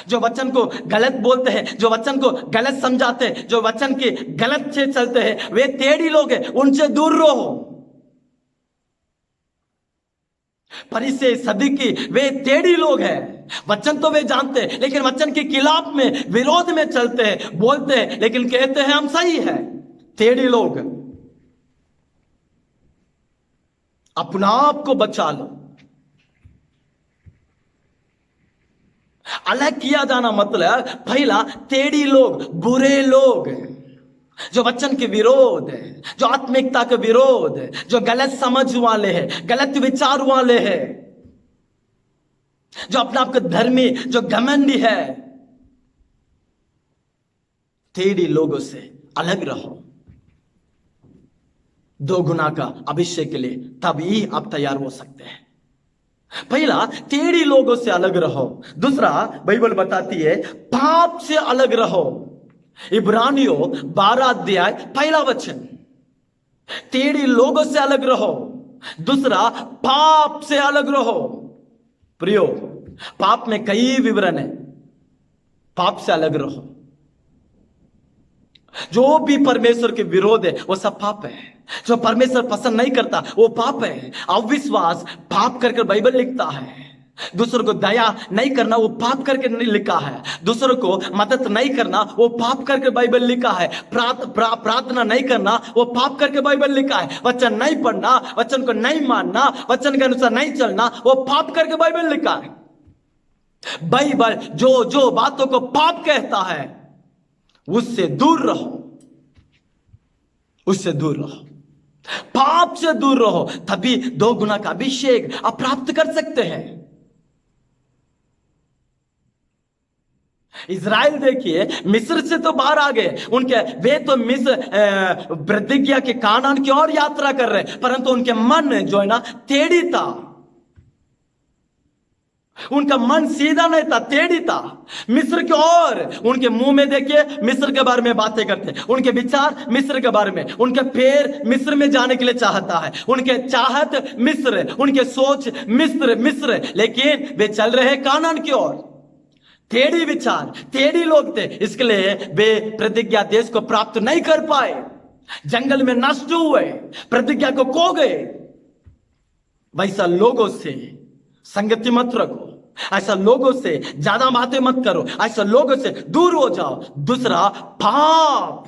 जो वचन को गलत बोलते हैं, जो वचन को गलत समझाते हैं, जो वचन के गलत से चलते हैं, वे टेढ़ी लोग हैं, उनसे दूर रहो। फरीसी सदूकी वे टेढ़ी लोग हैं, वचन तो वे जानते हैं लेकिन वचन के खिलाफ में विरोध में चलते हैं, बोलते हैं लेकिन कहते हैं हम सही है। टेढ़ी लोग, अपना आप को बचा लो। अलग किया जाना मतलब पहला टेढ़ी लोग, बुरे लोग, जो वचन के विरोध है, जो आत्मिकता के विरोध है, जो गलत समझ वाले हैं, गलत विचार वाले हैं, जो अपने आप को धर्मी, जो घमंडी है। टेढ़ी लोगों से अलग रहो 2 गुना का अभिषेक के लिए, तभी आप तैयार हो सकते हैं। पहला टेढ़ी लोगों से अलग रहो। दूसरा बाइबल बताती है पाप से अलग रहो। इब्रानियों 12 अध्याय 1 वचन, टेढ़ी लोगों से अलग रहो। दूसरा पाप से अलग रहो। प्रियो, पाप में कई विवरण है, पाप से अलग रहो। जो भी परमेश्वर के विरोध है वो सब पाप है। जो परमेश्वर पसंद नहीं करता वो पाप है। अविश्वास पाप करके बाइबल लिखता है। दूसरों को दया नहीं करना वो पाप करके नहीं लिखा है। दूसरों को मदद नहीं करना वो पाप करके बाइबल लिखा है। प्रार्थना नहीं करना वो पाप करके बाइबल लिखा है। वचन नहीं पढ़ना, वचन को नहीं मानना, वचन के अनुसार नहीं चलना वो पाप करके बाइबल लिखा है। बाइबल जो जो बातों को पाप कहता है उससे दूर रहो, उससे दूर रहो, पाप से दूर रहो, तभी 2 गुना का अभिषेक आप प्राप्त कर सकते हैं। इज़राइल देखिए मिस्र से तो बाहर आ गए, उनके वे तो मिस्र प्रतिज्ञा के कानान की ओर यात्रा कर रहे, परंतु उनके मन जो है ना टेढ़ी था। उनका मन सीधा नहीं था, टेढ़ी था। मिस्र की ओर, उनके मुंह में देखिए मिस्र के बारे में बातें करते, उनके विचार मिस्र के बारे में, उनके पैर मिस्र में जाने के लिए चाहता है, उनके चाहत मिस्र, उनके सोच मिस्र, लेकिन वे चल रहे कानान की ओर। टेढ़ी विचार, टेढ़ी लोग थे, इसके लिए वे प्रतिज्ञा देश को प्राप्त नहीं कर पाए, जंगल में नष्ट हुए, प्रतिज्ञा को खो गए। वैसा लोगों से संगति मत रखो, ऐसा लोगों से ज्यादा बातें मत करो, ऐसा लोगों से दूर हो जाओ। दूसरा पाप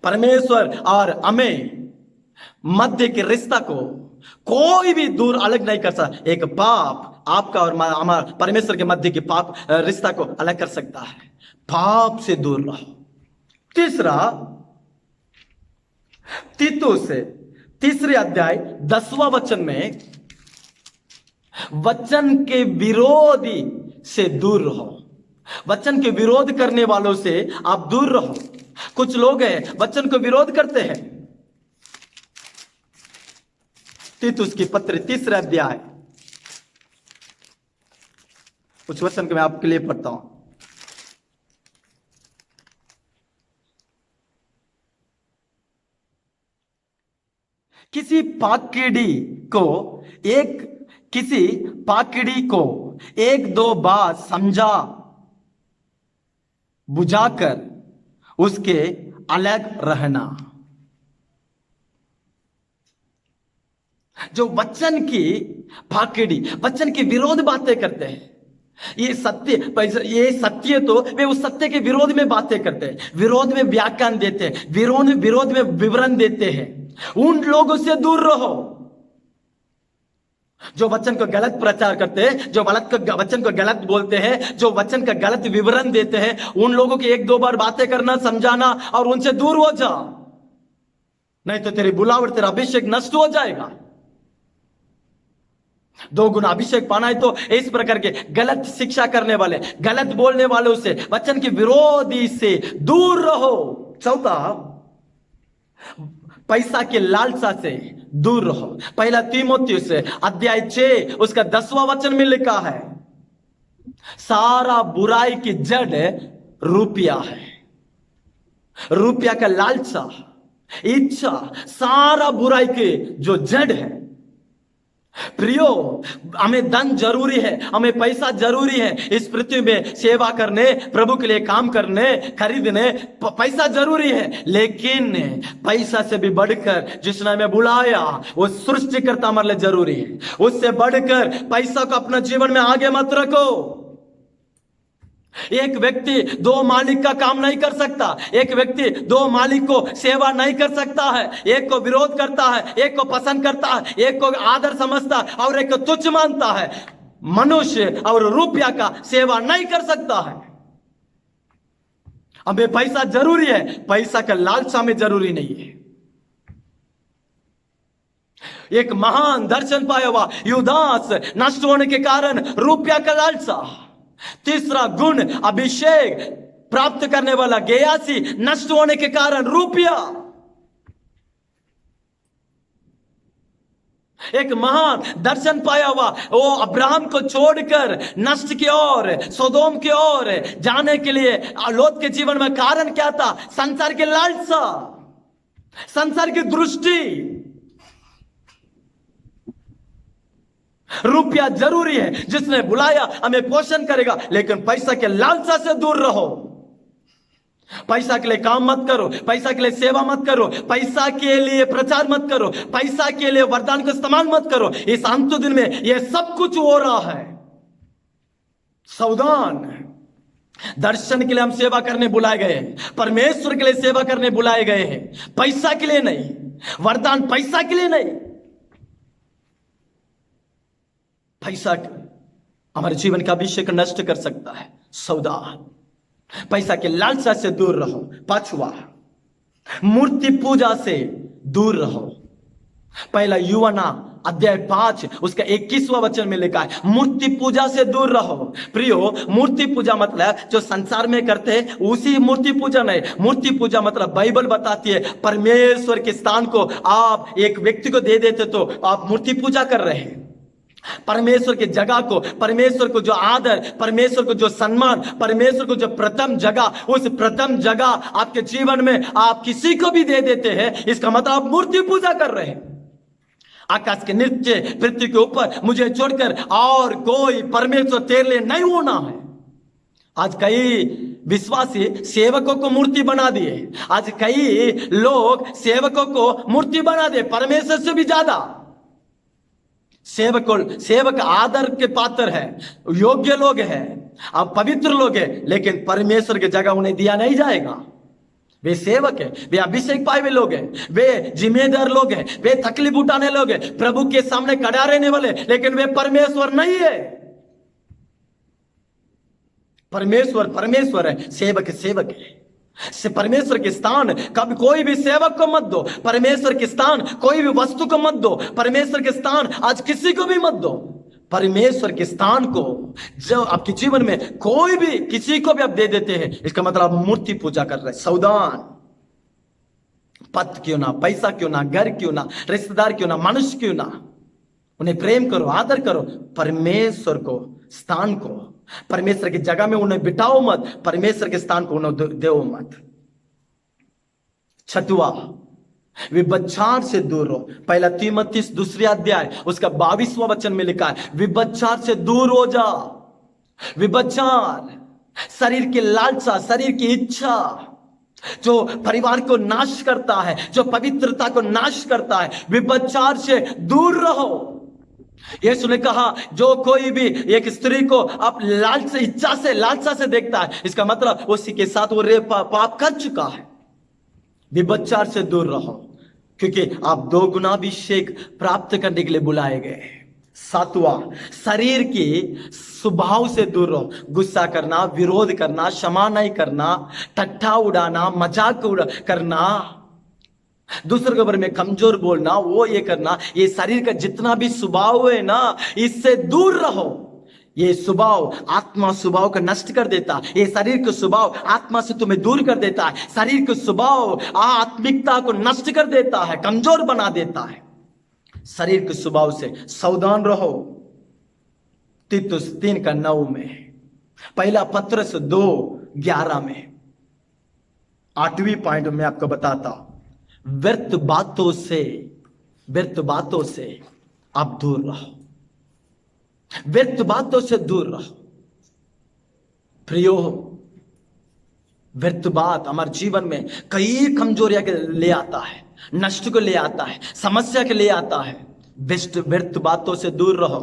परमेश्वर और हमें मध्य के रिश्ता को कोई भी दूर अलग नहीं कर सकता। एक पाप आपका और हमारा परमेश्वर के मध्य के पाप रिश्ता को अलग कर सकता है। पाप से दूर रहो। तीसरा तीतुस 3 अध्याय 10वां वचन में वचन के विरोधी से दूर रहो। वचन के विरोध करने वालों से आप दूर रहो। कुछ लोग हैं वचन को विरोध करते हैं। तीतुस की पत्र 3 अध्याय, उस वचन को मैं आपके लिए पढ़ता हूं। किसी पाकड़ी को एक दो बार समझा बुझाकर उसके अलग रहना। जो वचन की पाकड़ी, वचन के विरोध बातें करते हैं, ये सत्य तो वे उस सत्य के विरोध में बातें करते हैं, विरोध में व्याख्यान देते हैं, विरोध में विवरण देते हैं। उन लोगों से दूर रहो जो वचन को गलत प्रचार करते हैं, जो वचन को गलत बोलते हैं, जो वचन का गलत विवरण देते हैं। उन लोगों की एक दो बार बातें करना, समझाना और उनसे दूर हो जा, नहीं तो तेरी बुलावट, तेरा अभिषेक नष्ट हो जाएगा। 2 गुना अभिषेक पाना है तो इस प्रकार के गलत शिक्षा करने वाले, गलत बोलने वालों से, वचन के विरोधी से दूर रहो। 4, पैसा के लालसा से दूर रहो। 1 तीमुथियुस अध्याय 6 उसका 10वां वचन में लिखा है, सारा बुराई की जड़ रुपया है। रुपया का लालसा, इच्छा, सारा बुराई की जो जड़ है। प्रियो, हमें धन जरूरी है, हमें पैसा जरूरी है। इस पृथ्वी में सेवा करने, प्रभु के लिए काम करने, खरीदने पैसा जरूरी है। लेकिन पैसा से भी बढ़कर जिसने हमें बुलाया वो सृष्टिकर्ता हमारे लिए जरूरी है। उससे बढ़कर पैसा को अपना जीवन में आगे मत रखो। एक व्यक्ति 2 मालिक का काम नहीं कर सकता, एक व्यक्ति 2 मालिक को सेवा नहीं कर सकता है। एक को विरोध करता है, एक को पसंद करता है, एक को आदर समझता है और एक को तुच्छ मानता है। मनुष्य और रुपया का सेवा नहीं कर सकता है। हमें पैसा जरूरी है, पैसा का लालसा में जरूरी नहीं है। एक महान दर्शन पाया हुआ युदास नष्ट होने के कारण रुपया का लालसा। 3रा गुण अभिषेक प्राप्त करने वाला गेयासी नष्ट होने के कारण रुपया। एक महान दर्शन पाया हुआ वो अब्राहम को छोड़कर नष्ट की ओर, सोदोम की ओर जाने के लिए लोत के जीवन में कारण क्या था? संसार के लालसा, संसार की दृष्टि। रुपया जरूरी है, जिसने बुलाया हमें पोषण करेगा, लेकिन पैसा के लालसा से दूर रहो। पैसा के लिए काम मत करो, पैसा के लिए सेवा मत करो, पैसा के लिए प्रचार मत करो, पैसा के लिए वरदान को इस्तेमाल मत करो। इस अंत दिन में यह सब कुछ हो रहा है। सावधान। दर्शन के लिए हम सेवा करने बुलाए गए हैं, परमेश्वर के लिए सेवा करने बुलाए गए हैं, पैसा के लिए नहीं। वरदान पैसा के लिए नहीं। पैसा हमारे जीवन का अभिषेक नष्ट कर सकता है। सावधान, पैसा के लालसा से दूर रहो। 5वां, मूर्ति पूजा से दूर रहो। 1 यूहन्ना अध्याय 5 उसका 21वां वचन में लिखा है, मूर्ति पूजा से दूर रहो। प्रियो, मूर्ति पूजा मतलब जो संसार में करते हैं उसी मूर्ति पूजा नहीं। मूर्ति पूजा मतलब बाइबल बताती है परमेश्वर के स्थान को आप एक व्यक्ति को दे देते तो आप मूर्ति पूजा कर रहे हैं। परमेश्वर की जगह को, परमेश्वर को जो आदर, परमेश्वर को जो सम्मान, परमेश्वर को जो प्रथम जगह, उस प्रथम जगह आपके जीवन में आप किसी को भी दे देते हैं, इसका मतलब आप मूर्ति पूजा कर रहे हैं। आकाश के नीचे पृथ्वी के ऊपर मुझे छोड़कर और कोई परमेश्वर तेरे लिए नहीं होना है। आज कई विश्वासी सेवकों को मूर्ति बना दिए। आज कई लोग सेवकों को मूर्ति बना दिए, परमेश्वर से भी ज्यादा। सेवक आदर के पात्र है, योग्य लोग हैं, अब पवित्र लोग हैं, लेकिन परमेश्वर की जगह उन्हें दिया नहीं जाएगा। वे सेवक है, वे अभिषेक पाए हुए लोग हैं, वे जिम्मेदार लोग हैं, वे तकलीफ उठाने लोग हैं, प्रभु के सामने खड़ा रहने वाले, लेकिन वे परमेश्वर नहीं है। परमेश्वर है, सेवक है। परमेश्वर के स्थान कभी कोई भी सेवक को मत दो, परमेश्वर के स्थान कोई भी वस्तु को मत दो, परमेश्वर के स्थान आज किसी को भी मत दो। परमेश्वर के स्थान को जो आपके जीवन में कोई भी किसी को भी आप दे देते हैं, इसका मतलब आप मूर्ति पूजा कर रहे हैं। सावधान। पद क्यों ना, पैसा क्यों ना, घर क्यों ना, रिश्तेदार क्यों ना, मनुष्य क्यों ना, उन्हें प्रेम करो, आदर करो। परमेश्वर को स्थान को, परमेश्वर की जगह में उन्हें बिठाओ मत, परमेश्वर के स्थान को उन्हें दो मत। छठवा, विभचार से दूर रहो। पहला तीमुथियुस 2 अध्याय उसका 22वां वचन में लिखा है, विभचार से दूर हो जा। विभचार शरीर की लालसा, शरीर की इच्छा, जो परिवार को नाश करता है, जो पवित्रता को नाश करता है। विभचार से दूर रहो। यीशु ने कहा, जो कोई भी एक स्त्री को आप लालसा से देखता है, इसका मतलब उसी के साथ वो पाप कर चुका है। विभचार से दूर रहो, क्योंकि आप 2 गुना अभिषेक प्राप्त करने के लिए बुलाए गए। 7वां, शरीर की स्वभाव से दूर रहो। गुस्सा करना, विरोध करना, क्षमा नहीं करना, ठट्ठा उड़ाना, मजाक करना, दूसरे के बारे में कमजोर बोलना, वो ये करना, ये शरीर का जितना भी स्वभाव है ना, इससे दूर रहो। ये स्वभाव आत्मा स्वभाव का नष्ट कर देता है। ये शरीर का स्वभाव आत्मा से तुम्हें दूर कर देता है। शरीर का स्वभाव आत्मिकता को नष्ट कर देता है, कमजोर बना देता है। शरीर के स्वभाव से सावधान रहो। तीतुस 3:9 में, पहला पत्रस 2:11 में, 8वीं पॉइंट में आपको बताता हूं, व्यर्थ बातों से आप दूर रहो। व्यर्थ बातों से दूर रहो। प्रियो, व्यर्थ बात हमारे जीवन में कई कमजोरियां के ले आता है, नष्ट को ले आता है, समस्या के ले आता है। व्यर्थ बातों से दूर रहो।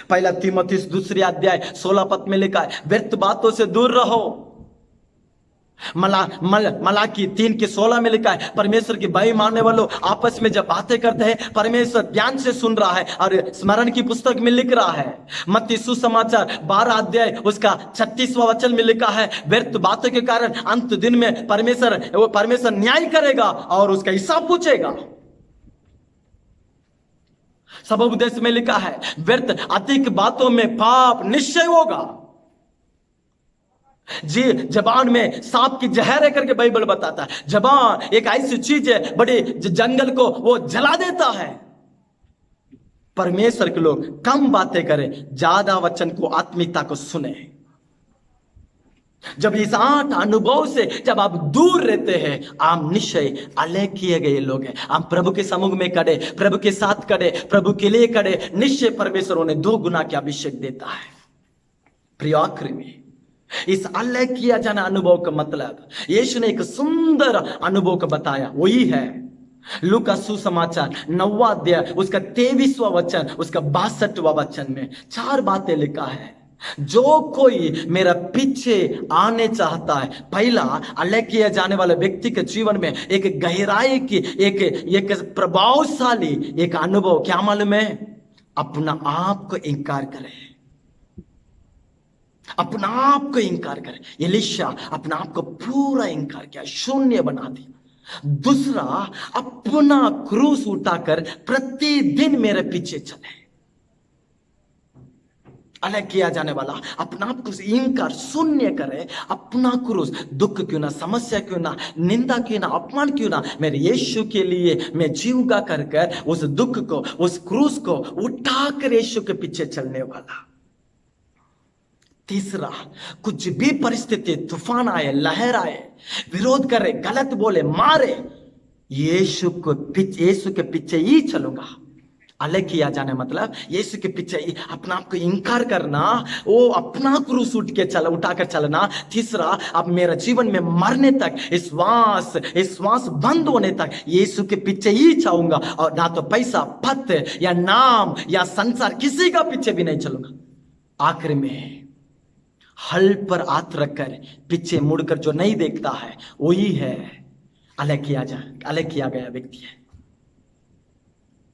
पहला तीमुथियुस 2 अध्याय 16 पद में लिखा है, व्यर्थ बातों से दूर रहो। मलाकी 3:16 में लिखा है, परमेश्वर की भय मानने वालों आपस में जब बातें करते हैं, परमेश्वर ध्यान से सुन रहा है और स्मरण की पुस्तक में लिख रहा है। मत्ती सुसमाचार 12 अध्याय उसका 36वां वचन में लिखा है, व्यर्थ बातों के कारण अंत दिन में परमेश्वर न्याय करेगा और उसका हिसाब पूछेगा। सबोपदेश में लिखा है, व्यर्थ अधिक बातों में पाप निश्चय होगा। जी, जबान में सांप की जहर है करके बाइबल बताता है। जबान एक ऐसी चीज है, बड़े जंगल को वो जला देता है। परमेश्वर के लोग कम बातें करें, ज्यादा वचन को, आत्मिकता को सुने। जब इस 8 अनुभव से जब आप दूर रहते हैं, आप निश्चय अलग किए गए लोग हैं। आप प्रभु के समूह में खड़े, प्रभु के साथ खड़े, प्रभु के लिए खड़े, निश्चय परमेश्वर उन्हें 2 गुना के अभिषेक देता है। प्रिय, आखिरी में इस अलग किया जाना अनुभव का मतलब यीशु ने एक सुंदर अनुभव का बताया, वही है लूका सुसमाचार 9वां अध्याय उसका 23वां वचन, उसका 62वां वचन में 4 बातें लिखा है। जो कोई मेरा पीछे आने चाहता है, पहला अलग किया जाने वाले व्यक्ति के जीवन में एक गहराई की, एक प्रभावशाली एक अनुभव क्या मालूम है? अपना आप को इंकार करे, अपना आप को इंकार करे। एलीशा अपना आप को पूरा इंकार किया, शून्य बना दिया। दूसरा, अपना क्रूस उठाकर प्रतिदिन मेरे पीछे चले। अलग किया जाने वाला अपना आप को इंकार, शून्य करे, अपना क्रूस, दुख क्यों ना, समस्या क्यों ना, निंदा क्यों ना, अपमान क्यों ना, मेरे यीशु के लिए मैं जीऊंगा कर उस दुख को, उस क्रूस को उठाकर यीशु के पीछे चलने वाला। तीसरा, कुछ भी परिस्थिति, तूफान आए, लहर आए, विरोध करे, गलत बोले, मारे, यीशु के पीछे ही चलूंगा। अलग किया जाने मतलब यीशु के पीछे ही अपना आप को इंकार करना, वो अपना क्रूस उठाकर चलना। तीसरा, अब मेरा जीवन में मरने तक, इस श्वास बंद होने तक यीशु के पीछे ही चाहूंगा, और ना तो पैसा, पद या नाम या संसार, किसी का पीछे भी नहीं चलूंगा। आखिर में हल पर हाथ रखकर पीछे मुड़कर जो नहीं देखता है, वही है अलग किया गया व्यक्ति है।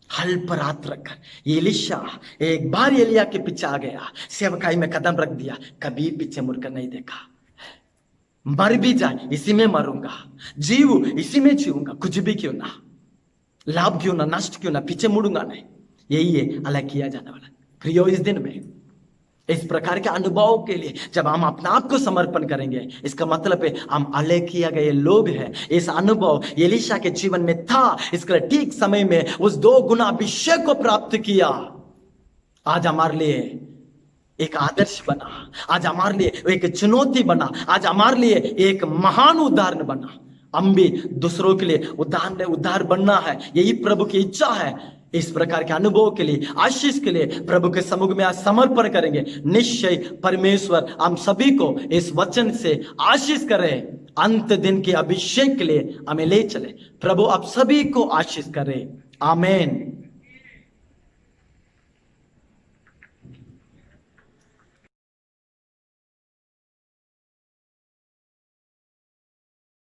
हल पर हाथ रखकर एलीशा एक बार एलिया के पीछे आ गया, सेवकाई में कदम रख दिया, कभी पीछे मुड़कर नहीं देखा। मर भी जाए इसी में मरूंगा, जीव इसी में जीऊंगा, कुछ भी क्यों ना, लाभ क्यों ना, नष्ट क्यों ना, पीछे मुड़ूंगा नहीं। यही है अलग किया जाने वाला। प्रियो, इस दिन में इस प्रकार के अनुभव के लिए जब हम अपने आप को समर्पण करेंगे, इसका मतलब है हम अलग किया गए लोग हैं। इस अनुभव एलीशा के जीवन में था, इसके ठीक समय में उस 2 गुना अभिषेक को प्राप्त किया। आज हमारे लिए एक आदर्श बना, आज हमारे लिए एक चुनौती बना, आज हमारे लिए एक महान उदाहरण बना। हम भी दूसरों के लिए उदाहरण बनना है, यही प्रभु की इच्छा है। इस प्रकार के अनुभव के लिए, आशीष के लिए प्रभु के सम्मुख में आज समर्पण करेंगे। निश्चय परमेश्वर हम सभी को इस वचन से आशीष करे, अंत दिन के अभिषेक के लिए हमें ले चले। प्रभु आप सभी को आशीष करे। आमीन।